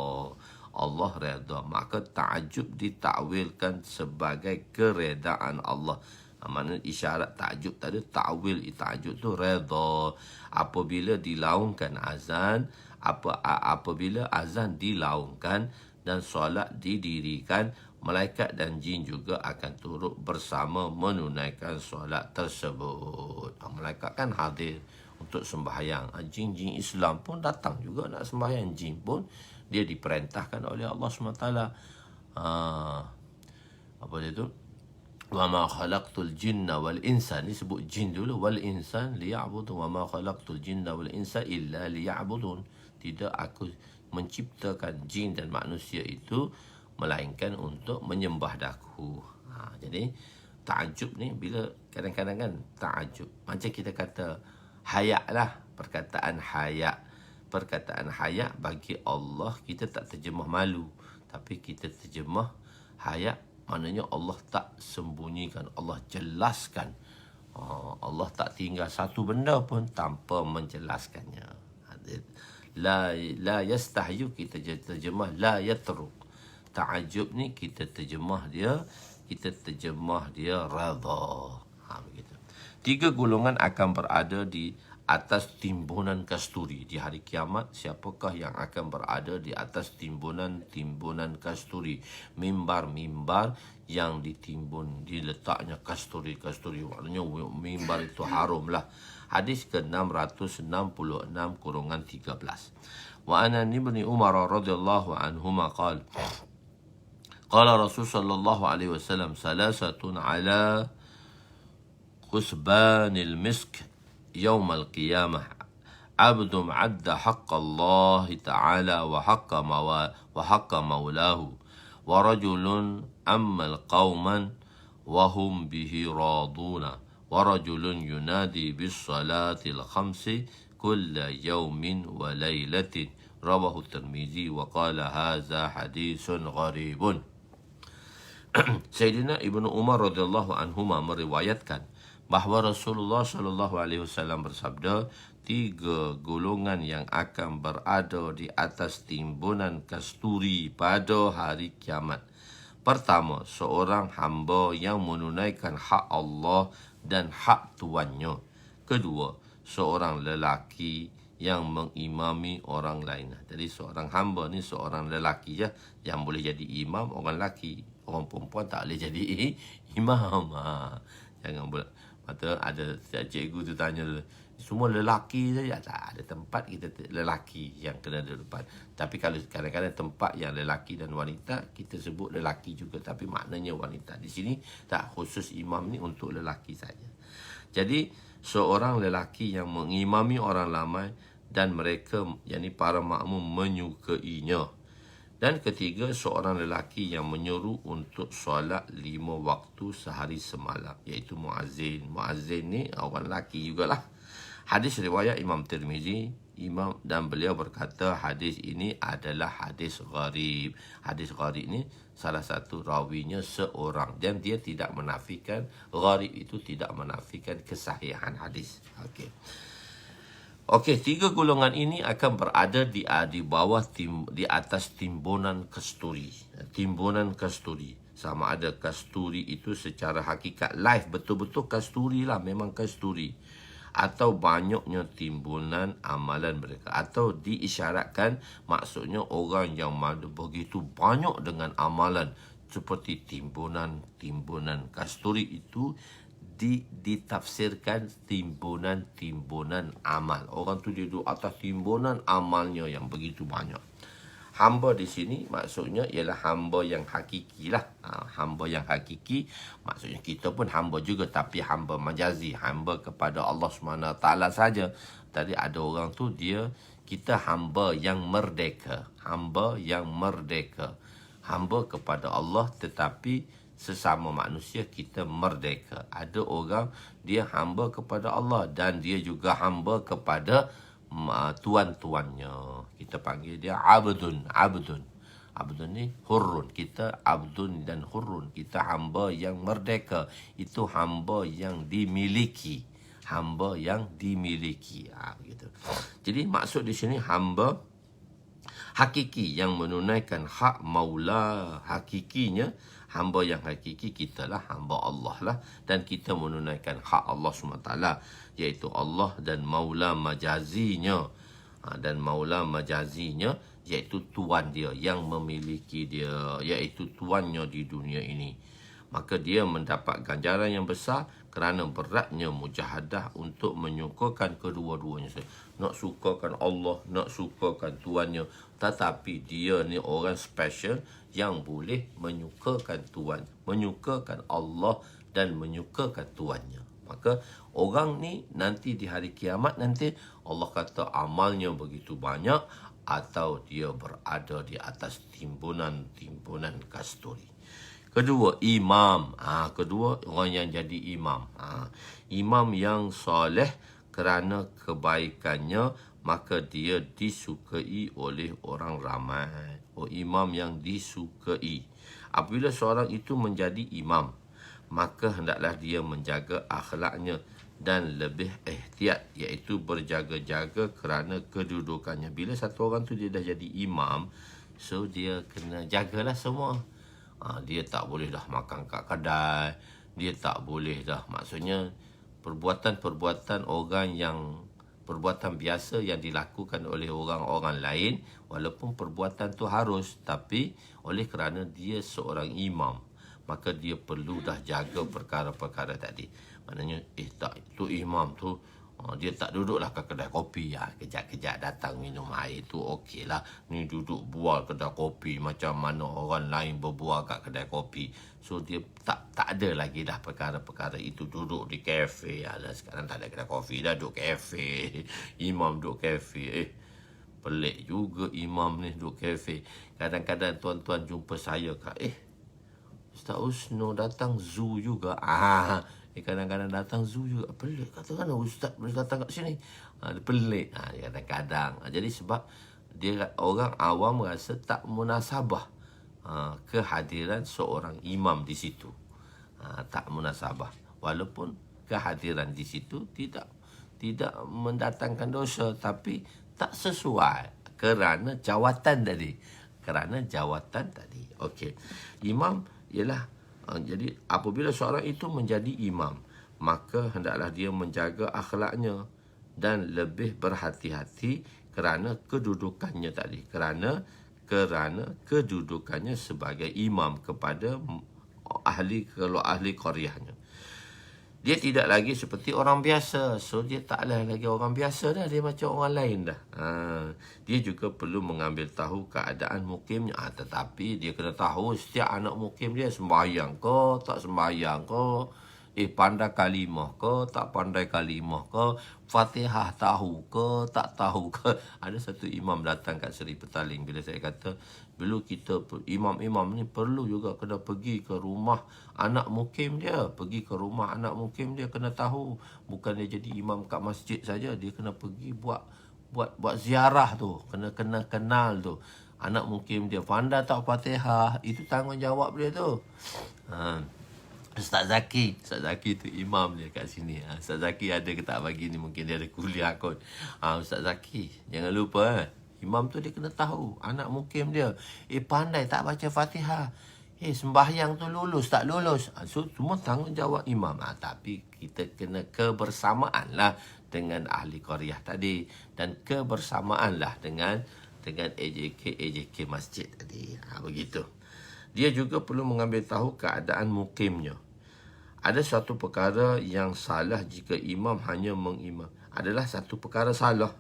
Allah redha. Maka takjub ditakwilkan sebagai keredaan Allah. Maknanya isyarat takjub tadi, takwil takjub tu redha. Apabila dilaungkan azan, apabila azan dilaungkan dan solat didirikan, malaikat dan jin juga akan turut bersama menunaikan solat tersebut. Malaikat kan hadir untuk sembahyang. Jin-jin Islam pun datang juga nak sembahyang. Jin pun dia diperintahkan oleh Allah SWT. Apa dia tu? Wa ma khalaqtul jinna wal insa. Ni sebut jin dulu. Wal insan liya'budun. Wa ma khalaqtul jinna wal insa illa liya'budun. Tidak aku menciptakan jin dan manusia itu melainkan untuk menyembah daku. Jadi ta'ajub ni bila kadang-kadang kan ta'ajub. Macam kita kata hayak lah. Perkataan hayak. Perkataan hayak bagi Allah kita tak terjemah malu. Tapi kita terjemah hayak. Maknanya Allah tak sembunyikan. Allah jelaskan. Allah tak tinggal satu benda pun tanpa menjelaskannya. La yastahyu kita terjemah la yatruk. Ta'ajub ni kita terjemah dia redha. Begitu. 3 golongan akan berada di atas timbunan kasturi di hari kiamat. Siapakah yang akan berada di atas timbunan kasturi? Mimbar-mimbar yang ditimbun, diletaknya kasturi. Maknanya mimbar itu harum lah. Hadis ke-666-13. Wa ana ibn Umar radhiyallahu anhuma qala qala Rasul sallallahu alaihi wasallam salasatun ala qusbanil misk يوم القيامة عبد عد حق الله تعالى وحق مولاه ورجل أمل قوما وهم به راضون ورجل ينادي بالصلاة الخمس كل يوم وليلة رواه الترمذي وقال هذا حديث غريب. Sayyidina Ibnu Umar radhiyallahu anhuma meriwayatkan bahawa Rasulullah sallallahu alaihi wasallam bersabda, 3 golongan yang akan berada di atas timbunan kasturi pada hari kiamat. Pertama, seorang hamba yang menunaikan hak Allah dan hak tuannya. Kedua, seorang lelaki yang mengimami orang lain. Jadi seorang hamba ni seorang lelaki je yang boleh jadi imam, orang lelaki. Orang perempuan tak boleh jadi imam. Jangan boleh. Mata ada cikgu tu tanya, semua lelaki saja. Tak ada tempat kita lelaki yang kena di depan. Tapi kalau kadang-kadang tempat yang lelaki dan wanita, kita sebut lelaki juga. Tapi maknanya wanita. Di sini tak, khusus imam ni untuk lelaki saja. Jadi seorang lelaki yang mengimami orang ramai dan mereka, yakni para makmum, menyukainya. Dan ketiga, seorang lelaki yang menyuruh untuk solat 5 waktu sehari semalam, iaitu muazzin. Muazzin ni orang lelaki jugalah. Hadis riwayat Imam Tirmizi, dan beliau berkata hadis ini adalah hadis gharib. Hadis gharib ni salah satu rawinya seorang, dan dia tidak menafikan, gharib itu tidak menafikan kesahihan hadis. Okey, 3 golongan ini akan berada di bawah di atas timbunan kasturi. Timbunan kasturi. Sama ada kasturi itu secara hakikat live, betul-betul kasturi lah, memang kasturi. Atau banyaknya timbunan amalan mereka. Atau diisyaratkan, maksudnya orang yang mana begitu banyak dengan amalan. Seperti timbunan kasturi itu ditafsirkan timbunan amal. Orang tu dia duduk atas timbunan amalnya yang begitu banyak. Hamba di sini maksudnya ialah hamba yang hakiki lah. Hamba yang hakiki maksudnya kita pun hamba juga, tapi hamba majazi, hamba kepada Allah SWT saja. Tadi ada orang tu kita hamba yang merdeka. Hamba yang merdeka. Hamba kepada Allah, tetapi sesama manusia kita merdeka. Ada orang dia hamba kepada Allah dan dia juga hamba kepada tuan-tuannya. Kita panggil dia abdun. Abdun ni hurrun. Kita abdun dan hurrun. Kita hamba yang merdeka. Itu hamba yang dimiliki. Hamba yang dimiliki. Begitu. Jadi maksud di sini hamba hakiki yang menunaikan hak maula hakikinya. Hamba yang hakiki kita lah, hamba Allah lah. Dan kita menunaikan hak Allah SWT, iaitu Allah, dan maula majazinya. Dan maula majazinya, iaitu tuan dia yang memiliki dia, iaitu tuannya di dunia ini. Maka dia mendapat ganjaran yang besar kerana beratnya mujahadah untuk menyukakan kedua-duanya. Nak sukakan Allah, nak sukakan tuannya. Tetapi dia ni orang special yang boleh menyukakan Tuhan, menyukakan Allah dan menyukakan tuannya. Maka orang ni nanti di hari kiamat nanti Allah kata amalnya begitu banyak, atau dia berada di atas timbunan kasturi. Kedua, imam. Kedua, orang yang jadi imam. Imam yang soleh kerana kebaikannya, maka dia disukai oleh orang ramai. Imam yang disukai. Apabila seorang itu menjadi imam, maka hendaklah dia menjaga akhlaknya dan lebih ihtiyat, iaitu berjaga-jaga kerana kedudukannya. Bila satu orang tu dia dah jadi imam, so dia kena jagalah semua. Dia tak boleh dah makan kat kedai, dia tak boleh dah, maksudnya perbuatan-perbuatan perbuatan biasa yang dilakukan oleh orang-orang lain, walaupun perbuatan tu harus, tapi oleh kerana dia seorang imam, maka dia perlu dah jaga perkara-perkara tadi. Maknanya, tak, tu imam tu, dia tak duduklah ke kedai kopi. Kejap-kejap datang minum air tu okey lah. Ni duduk bual kedai kopi macam mana orang lain berbual kat kedai kopi. So dia tak ada lagi dah perkara-perkara itu. Duduk di kafe. Sekarang tak ada kedai kopi dah, duduk kafe. Imam duduk kafe. Pelik juga imam ni duduk kafe. Kadang-kadang tuan-tuan jumpa saya kat, Ustaz Usno datang zoo juga. Kadang-kadang datang zoo juga. Pelik, katakan Ustaz boleh datang kat sini. Pelik. Kadang-kadang. Jadi sebab dia orang awam rasa tak munasabah. kehadiran seorang imam di situ. Tak munasabah. Walaupun kehadiran di situ tidak mendatangkan dosa, tapi tak sesuai kerana jawatan tadi. Okey. Imam ialah jadi apabila seorang itu menjadi imam, maka hendaklah dia menjaga akhlaknya dan lebih berhati-hati kerana kedudukannya tadi. Kerana kedudukannya sebagai imam kepada ahli qaryahnya. Dia tidak lagi seperti orang biasa. So, dia taklah lagi orang biasa dah. Dia macam orang lain dah. Dia juga perlu mengambil tahu keadaan mukimnya. Tetapi dia kena tahu setiap anak mukim dia sembahyang ke, tak sembahyang ke. Pandai kalimah ke, tak pandai kalimah ke. Fatihah tahu ke, tak tahu ke. Ada satu imam datang kat Seri Petaling bila saya kata, belum kita imam-imam ni perlu juga kena pergi ke rumah anak mukim dia. Pergi ke rumah anak mukim dia, kena tahu. Bukan dia jadi imam kat masjid saja, dia kena pergi buat ziarah tu. Kena kenal tu. Anak mukim dia pandai tak Fatihah, itu tanggungjawab dia tu. Ustaz Zaki tu imam dia kat sini. Ustaz Zaki ada ke tak pagi ni, mungkin dia ada kuliah kot. Ustaz Zaki, jangan lupa imam tu dia kena tahu anak mukim dia. Pandai tak baca Fatihah. Sembahyang tu lulus tak lulus. So semua tanggungjawab imam. Tapi kita kena kebersamaan lah dengan ahli qaryah tadi, dan kebersamaan lah dengan AJK masjid tadi. Begitu. Dia juga perlu mengambil tahu keadaan mukimnya. Ada satu perkara yang salah jika imam hanya mengimam. Adalah satu perkara salah.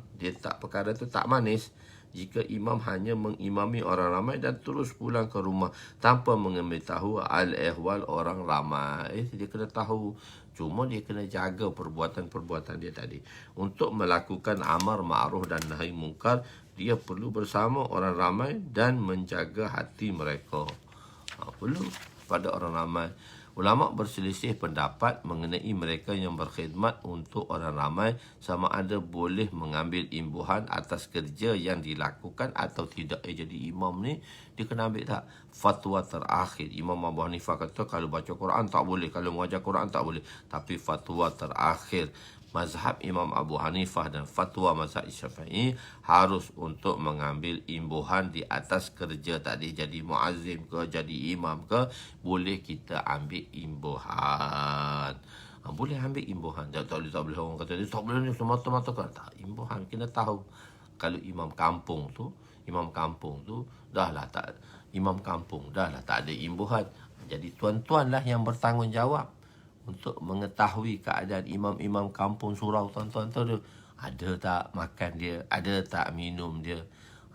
Perkara tu tak manis. Jika imam hanya mengimami orang ramai dan terus pulang ke rumah tanpa mengambil tahu al-ehwal orang ramai. Dia kena tahu. Cuma dia kena jaga perbuatan-perbuatan dia tadi. Untuk melakukan amar ma'ruf dan nahi mungkar, dia perlu bersama orang ramai dan menjaga hati mereka. Perlu pada orang ramai. Ulama berselisih pendapat mengenai mereka yang berkhidmat untuk orang ramai, sama ada boleh mengambil imbuhan atas kerja yang dilakukan atau tidak. Jadi imam ni dia kena ambil tak? Fatwa terakhir. Imam Abu Hanifah kata kalau baca Quran tak boleh, kalau mengajar Quran tak boleh. Tapi fatwa terakhir mazhab Imam Abu Hanifah dan fatwa mazhab Syafi'i harus untuk mengambil imbuhan di atas kerja tadi. Jadi muazzim ke, jadi imam ke, boleh kita ambil imbuhan. Boleh ambil imbuhan. Tak boleh orang kata dia tak boleh ni semata-mata kan. Tak, imbuhan kena tahu. Kalau imam kampung tu dah lah tak ada imbuhan. Jadi tuan-tuan lah yang bertanggungjawab untuk mengetahui keadaan imam-imam kampung surau tuan-tuan tu. Ada tak makan dia, ada tak minum dia.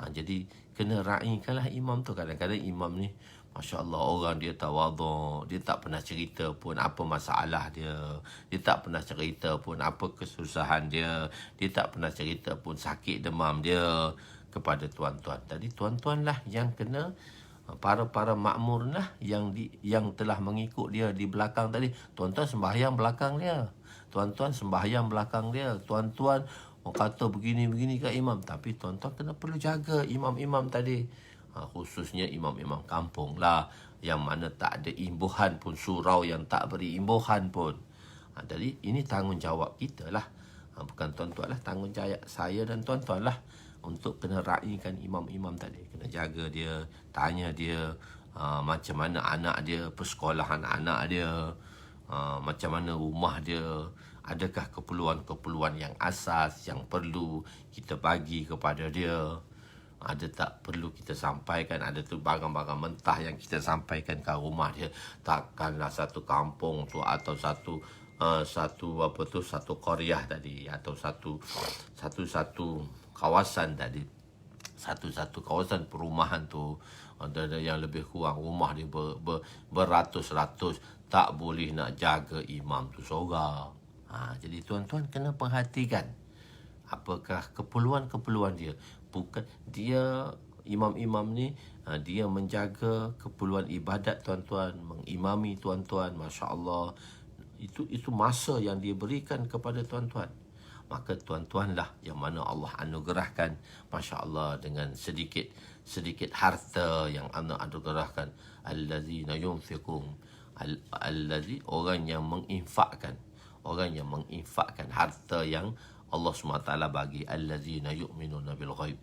Jadi kena raikanlah imam tu. Kadang-kadang imam ni Masya Allah, orang dia tawaduk. Dia tak pernah cerita pun apa masalah dia. Dia tak pernah cerita pun apa kesusahan dia. Dia tak pernah cerita pun sakit demam dia kepada tuan-tuan. Tadi tuan-tuan lah yang kena, para makmur lah yang telah mengikut dia di belakang tadi. Tuan-tuan sembahyang belakang dia. Tuan-tuan orang kata begini-begini kat imam, tapi tuan-tuan kena perlu jaga imam-imam tadi. Khususnya imam-imam kampung lah, yang mana tak ada imbuhan pun, surau yang tak beri imbuhan pun. Jadi ini tanggungjawab kita lah. Bukan tuan-tuan lah, tanggungjawab saya dan tuan-tuan lah untuk kena raikan imam-imam tadi. Kena jaga dia, tanya dia macam mana anak dia, persekolahan anak dia, macam mana rumah dia, adakah keperluan-keperluan yang asas yang perlu kita bagi kepada dia, ada tak perlu kita sampaikan, ada tu barang-barang mentah yang kita sampaikan ke rumah dia. Takkanlah satu kampung tu atau satu qaryah tadi, atau satu kawasan tadi, satu kawasan perumahan tu ada yang lebih kurang rumah dia beratus-ratus, tak boleh nak jaga imam tu seorang. Jadi tuan-tuan kena perhatikan apakah keperluan-keperluan dia. Bukan dia imam-imam ni dia menjaga keperluan ibadat tuan-tuan, mengimami tuan-tuan. Masya Allah, itu masa yang dia berikan kepada tuan-tuan. Maka tuan-tuan lah yang mana Allah anugerahkan, Masya Allah, dengan sedikit sedikit harta yang Allah anugerahkan. Allazina yunfiqun, orang yang menginfakkan, harta yang Allah SWT bagi. Allazina yu'minuna bil ghaib.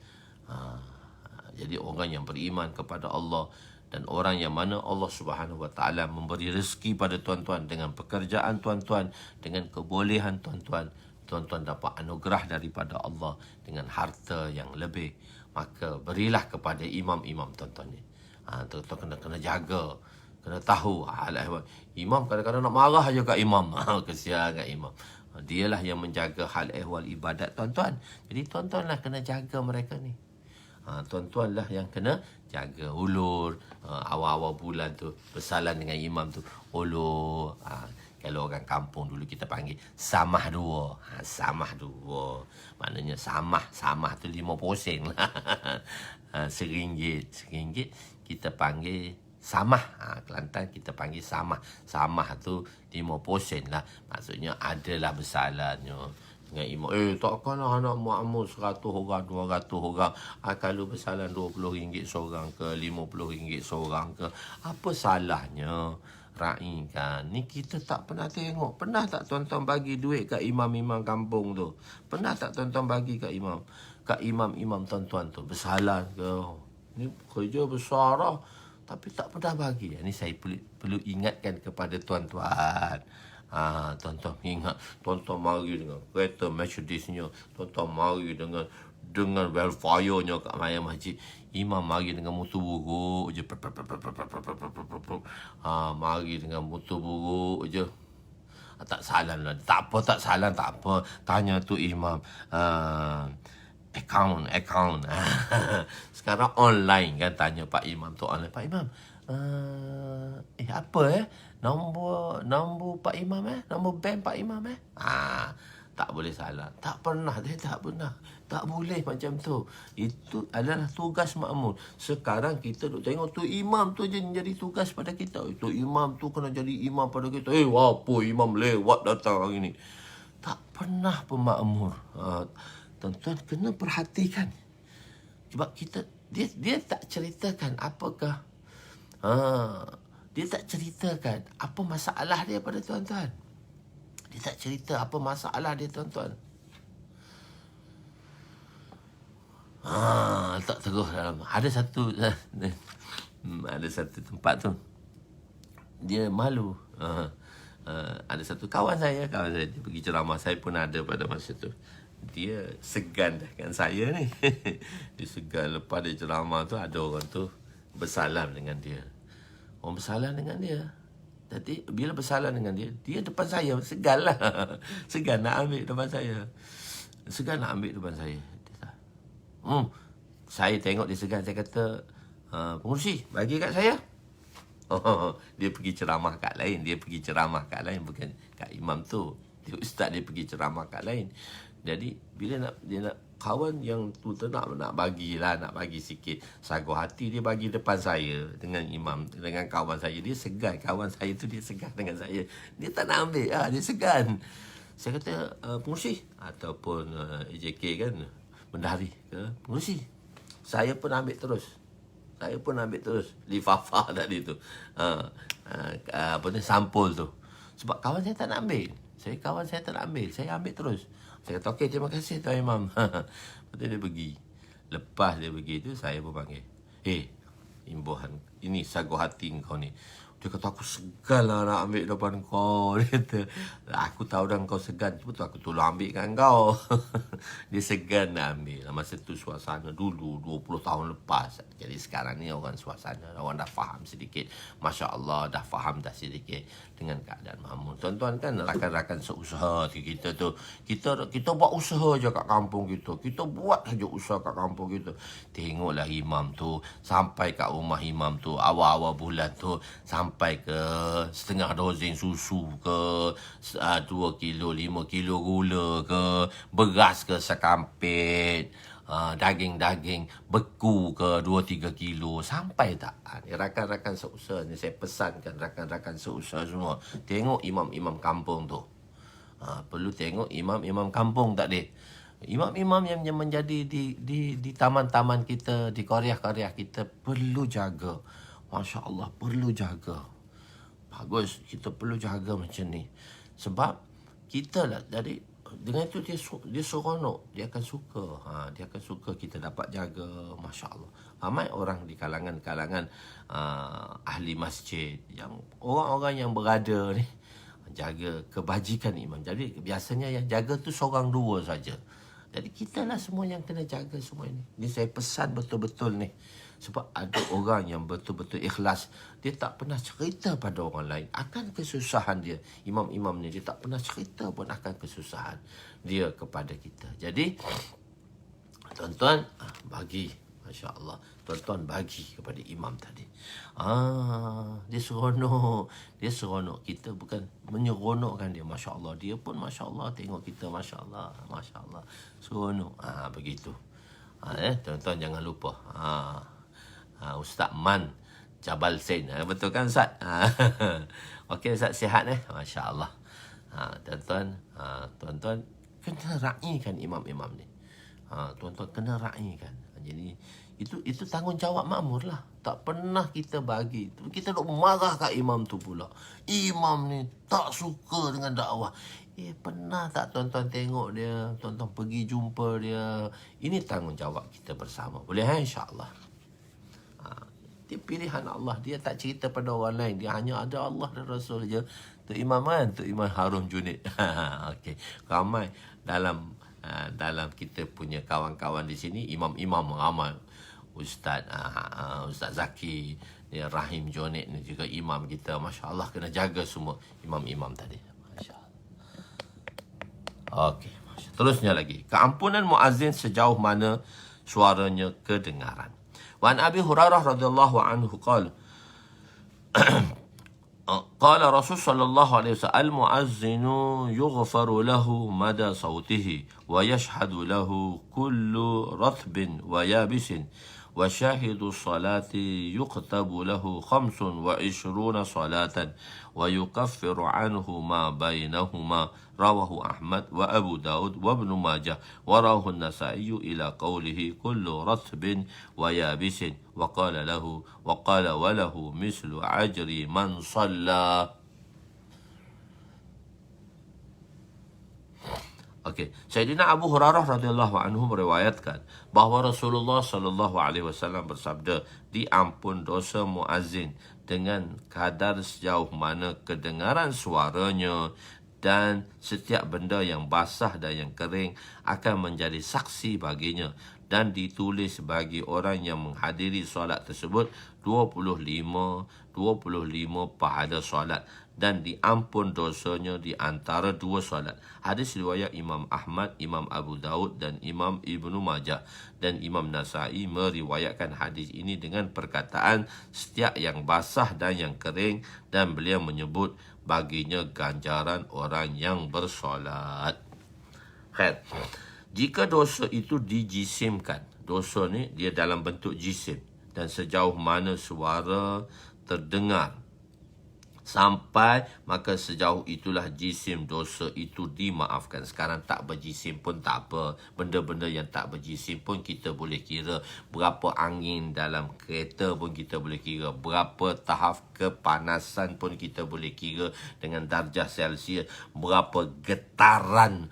Jadi orang yang beriman kepada Allah, dan orang yang mana Allah Subhanahu Wa Taala memberi rezeki pada tuan-tuan dengan pekerjaan tuan-tuan, dengan kebolehan tuan-tuan, tuan-tuan dapat anugerah daripada Allah dengan harta yang lebih, maka berilah kepada imam-imam tuan-tuan ni. Tuan-tuan kena jaga, kena tahu hal ehwal. Imam kadang-kadang nak marah aja kat imam. Kesian kat imam. Dialah yang menjaga hal ehwal ibadat tuan-tuan. Jadi tuan-tuan lah kena jaga mereka ni. Tuan-tuan lah yang kena jaga ulur. Awal-awal bulan tu bersalam dengan imam tu, ulur. Kalau orang kampung dulu kita panggil samah dua. Samah dua. Maknanya samah tu 5 sen lah. RM1 kita panggil samah. Kelantan kita panggil samah. Samah tu 5 sen lah. Maksudnya adalah bersalamnya dengan imam. Takkanlah anak makmum 100 orang, 200 orang. Kalau bersalam RM20 seorang ke, RM50 seorang ke, apa salahnya? Ra'i kan. Ni kita tak pernah tengok. Pernah tak tuan-tuan bagi duit kat imam-imam kampung tu? Pernah tak tuan-tuan bagi kat imam-imam tuan-tuan tu? Bersalam ke? Ni kerja besar lah. Tapi tak pernah bagi. Ni saya perlu ingatkan kepada tuan-tuan. Tuan-tuan ingat, tuan-tuan mari dengan kereta Mercedesnya, tuan-tuan mari dengan welfare-nya kat Maya Masjid. Imam mari dengan motor buruk je. Mari dengan motor buruk je. Tak salam lah. Tak apa. Tanya tu imam. Account. Sekarang online kan, tanya Pak Imam tu online. Pak Imam, nombor Pak Imam nombor bank Pak Imam tak boleh salah. Tak pernah. Tak boleh macam tu. Itu adalah tugas makmum. Sekarang kita duk tengok tu imam tu je jadi tugas pada kita. Itu imam tu kena jadi imam pada kita. Apa imam lewat datang hari ni. Tak pernah pun makmur. Tuan-tuan kena perhatikan. Sebab dia tak ceritakan apakah dia tak ceritakan apa masalah dia pada tuan-tuan. Dia tak cerita apa masalah dia tuan-tuan. Tak terus dalam. Ada satu tempat tu dia malu. Ada satu kawan saya dia pergi ceramah. Saya pun ada pada masa tu. Dia segan dengan saya ni. Dia segan. Lepas dia ceramah tu, ada orang tu bersalam dengan dia. Orang bersalam dengan dia. Jadi bila bersalam dengan dia, dia depan saya segan lah. Segan nak ambil depan saya. Saya tengok dia segan. Saya kata, pengurusi bagi kat saya. Dia pergi ceramah kat lain. Bukan kat imam tu. Dia ustaz, dia pergi ceramah kat lain. Jadi bila dia nak kawan yang tu nak bagi sikit sagu hati, dia bagi depan saya dengan imam, dengan kawan saya. Dia segan. Kawan saya tu dia segan dengan saya. Dia tak nak ambil. Dia segan. Saya kata, pengurusi ataupun AJK kan, bendahari ke, pengurusi, saya pun ambil terus. Lifafah tadi tu. Sampul tu. Sebab kawan saya tak nak ambil. Saya ambil terus. Saya kata, okey, terima kasih Tuan Imam. Lepas tu dia pergi. Lepas dia pergi tu, saya pun panggil. Imbuhan, ini sagu hati kau ni. Dia kata, aku segan lah nak ambil depan kau. Dia kata, aku tahu dah kau segan. Betul, aku tolong ambil kan kau. Dia segan nak ambil. Masa tu suasana dulu, 20 tahun lepas. Jadi sekarang ni orang suasana, orang dah faham sedikit. Masya Allah, dah faham dah sedikit dengan keadaan makmum. Tuan-tuan kan, rakan-rakan seusaha kita tu. Kita buat usaha je kat kampung kita. Kita buat saja usaha kat kampung kita. Tengoklah imam tu, sampai kat rumah imam tu, awal-awal bulan tu, sampai ke setengah dozen susu ke, 2 kilo, 5 kilo gula ke, beras ke sekampit, daging-daging beku ke 2-3 kilo. Sampai tak? Rakan-rakan seusaha ni saya pesankan rakan-rakan seusaha semua, tengok imam-imam kampung tu. Perlu tengok imam-imam kampung tak dek? Imam-imam yang menjadi di taman-taman kita, di qaryah-qaryah kita perlu jaga. Masya Allah, perlu jaga. Bagus, kita perlu jaga macam ni. Sebab kita lah, jadi dengan itu dia seronok, dia akan suka. Dia akan suka kita dapat jaga. Masya Allah. Ramai orang di kalangan ahli masjid, yang orang-orang yang berada ni, jaga kebajikan imam. Jadi biasanya yang jaga tu seorang dua saja. Jadi kita lah semua yang kena jaga semua ini. Ni saya pesan betul-betul ni. Sebab ada orang yang betul-betul ikhlas. Dia tak pernah cerita pada orang lain akan kesusahan dia. Imam-imam ni dia tak pernah cerita pun akan kesusahan dia kepada kita. Jadi tuan-tuan bagi, Masya Allah, tuan-tuan bagi kepada imam tadi. Dia seronok. Dia seronok. Kita bukan menyeronokkan dia. Masya Allah. Dia pun Masya Allah tengok kita. Masya Allah. Masya Allah. Seronok. Begitu. Tuan-tuan jangan lupa. Ustaz Man Jabal Zain. Betul kan Ustaz? Okey Ustaz, sihat Masya Allah. Tuan-tuan kena raikan imam-imam ni. Tuan-tuan kena raikan. Jadi itu tanggungjawab makmur lah. Tak pernah kita bagi. Kita duk marah kat imam tu pula. Imam ni tak suka dengan dakwah. Pernah tak tuan-tuan tengok dia? Tuan-tuan pergi jumpa dia? Ini tanggungjawab kita bersama. Boleh insya-Allah. Dia pilihan Allah. Dia tak cerita pada orang lain. Dia hanya ada Allah dan Rasul je. Tok Imam kan? Tok Imam Harun Junid. Okey. Ramai dalam kita punya kawan-kawan di sini, imam-imam ramai. Ustaz Zaki, Rahim Junid ni juga imam kita. Masya Allah, kena jaga semua imam-imam tadi. Masya Allah. Okey. Terusnya lagi. Keampunan muazzin sejauh mana suaranya kedengaran. Wa an Abi Hurairah radhiyallahu anhu qala qala Rasul sallallahu alaihi wasallam al-muazzinu yughfaru lahu mada sautihi wa yashhadu lahu kullu ratbin wa yabisin wa shahidu salati yuqtabu lahu 25 salatan wa yukaffiru anhu ma bainahuma rawahu Ahmad wa Abu Daud wa Ibn Majah wa rawahu an-Nasa'i ila qawlihi kullu ratbin wa yabisin wa qala wa lahu mislu ajri man shalla. Okey, Sayyidina Abu Hurairah radhiyallahu anhu meriwayatkan bahawa Rasulullah sallallahu alaihi wasallam bersabda, diampun dosa muazzin dengan kadar sejauh mana kedengaran suaranya, dan setiap benda yang basah dan yang kering akan menjadi saksi baginya, dan ditulis bagi orang yang menghadiri solat tersebut 25 pahala solat, dan diampun dosanya di antara dua solat. Hadis riwayat Imam Ahmad, Imam Abu Daud dan Imam Ibnu Majah, dan Imam Nasa'i meriwayatkan hadis ini dengan perkataan setiap yang basah dan yang kering, dan beliau menyebut baginya ganjaran orang yang bersolat. Khair. Jika dosa itu dijisimkan, dosa ni dia dalam bentuk jisim, dan sejauh mana suara terdengar sampai, maka sejauh itulah jisim dosa itu dimaafkan. Sekarang tak berjisim pun tak apa. Benda-benda yang tak berjisim pun kita boleh kira. Berapa angin dalam kereta pun kita boleh kira. Berapa tahap kepanasan pun kita boleh kira dengan darjah Celsius. Berapa getaran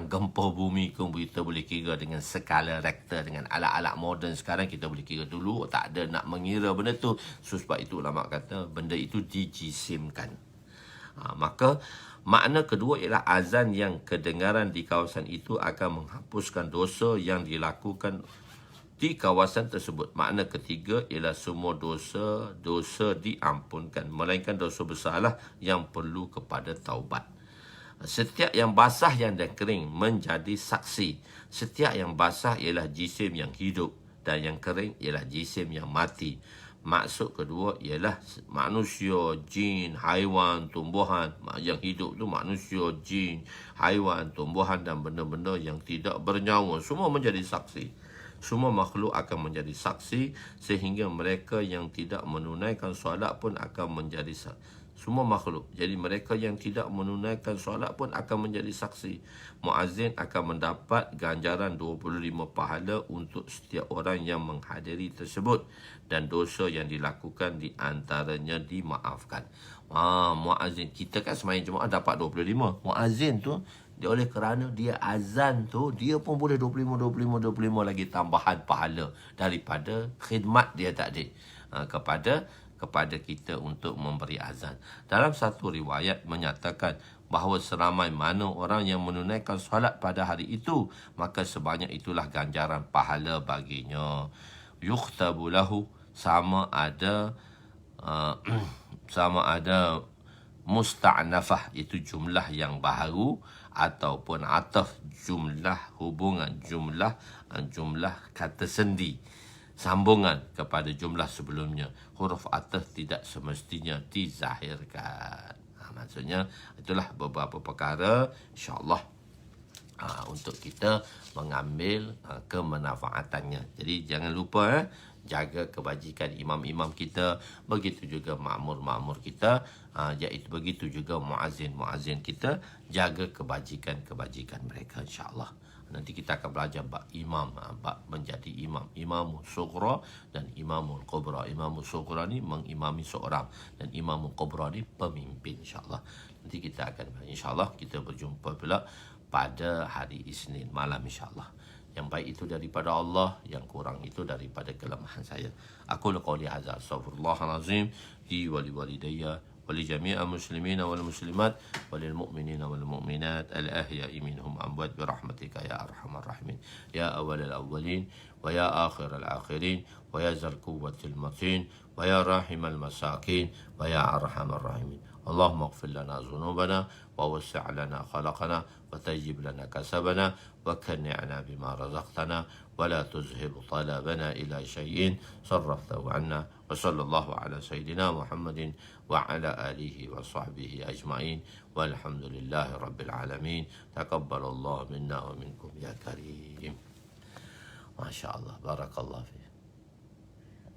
gempa bumi kita boleh kira dengan skala Richter, dengan alat-alat moden sekarang kita boleh kira. Dulu tak ada nak mengira benda tu. Sebab itu ulama kata benda itu dijisimkan. Maka makna kedua ialah azan yang kedengaran di kawasan itu akan menghapuskan dosa yang dilakukan di kawasan tersebut. Makna ketiga ialah semua dosa diampunkan, melainkan dosa besarlah yang perlu kepada taubat. Setiap yang basah yang dan kering menjadi saksi. Setiap yang basah ialah jisim yang hidup, dan yang kering ialah jisim yang mati. Maksud kedua ialah manusia, jin, haiwan, tumbuhan. Yang hidup tu manusia, jin, haiwan, tumbuhan dan benda-benda yang tidak bernyawa. Semua menjadi saksi. Semua makhluk akan menjadi saksi, sehingga mereka yang tidak menunaikan solat pun akan menjadi semua makhluk. Jadi mereka yang tidak menunaikan solat pun akan menjadi saksi. Muazzin akan mendapat ganjaran 25 pahala untuk setiap orang yang menghadiri tersebut, dan dosa yang dilakukan di antaranya dimaafkan. Muazzin, kita kan sembahyang Jumaat dapat 25. Muazzin tu, dia oleh kerana dia azan tu, dia pun boleh 25 lagi tambahan pahala daripada khidmat dia tadi kepada kita untuk memberi azan. Dalam satu riwayat menyatakan bahawa seramai mana orang yang menunaikan solat pada hari itu, maka sebanyak itulah ganjaran pahala baginya. Yukhtabu lahu, sama ada musta'nafah, itu jumlah yang baru, ataupun ataf, jumlah hubungan, jumlah kata sendi, sambungan kepada jumlah sebelumnya. Huruf ataf tidak semestinya dizahirkan. Maksudnya itulah beberapa perkara insya-Allah untuk kita mengambil kemanfaatannya. Jadi jangan lupa jaga kebajikan imam-imam kita, begitu juga makmur-makmur kita, iaitu begitu juga muazzin-muazzin kita, jaga kebajikan mereka insya-Allah. Nanti kita akan belajar bab imam, bab menjadi imam, imamul sughra dan imamul kubra. Imamul sughra ni mengimami seorang, dan imamul kubra ni pemimpin insya-Allah. Nanti kita akan insya-Allah kita berjumpa pula pada hari Isnin malam insya-Allah. Yang baik itu daripada Allah, yang kurang itu daripada kelemahan saya. Aku qouli hadza, astaghfirullahalazim li wa liwalidayya ولجميع المسلمين والمسلمات وللمؤمنين والمؤمنات الأحياء منهم أموات برحمتك يا أرحم الراحمين يا أول الأولين ويا آخر الآخرين ويا ذا القوة المتين ويا راحم المساكين ويا أرحم الراحمين. اللهم اغفر لنا ذنوبنا ووسع لنا خلقنا وتجب لنا كسبنا وكنعنا بما رزقتنا ولا تذهب طلبنا إلى شيء صرفته عنا. وصلى الله على سيدنا محمد وعلى آله وصحبه أجمعين والحمد لله رب العالمين. تقبل الله منا ومنكم يا كريم. ما شاء الله، بارك الله فيك.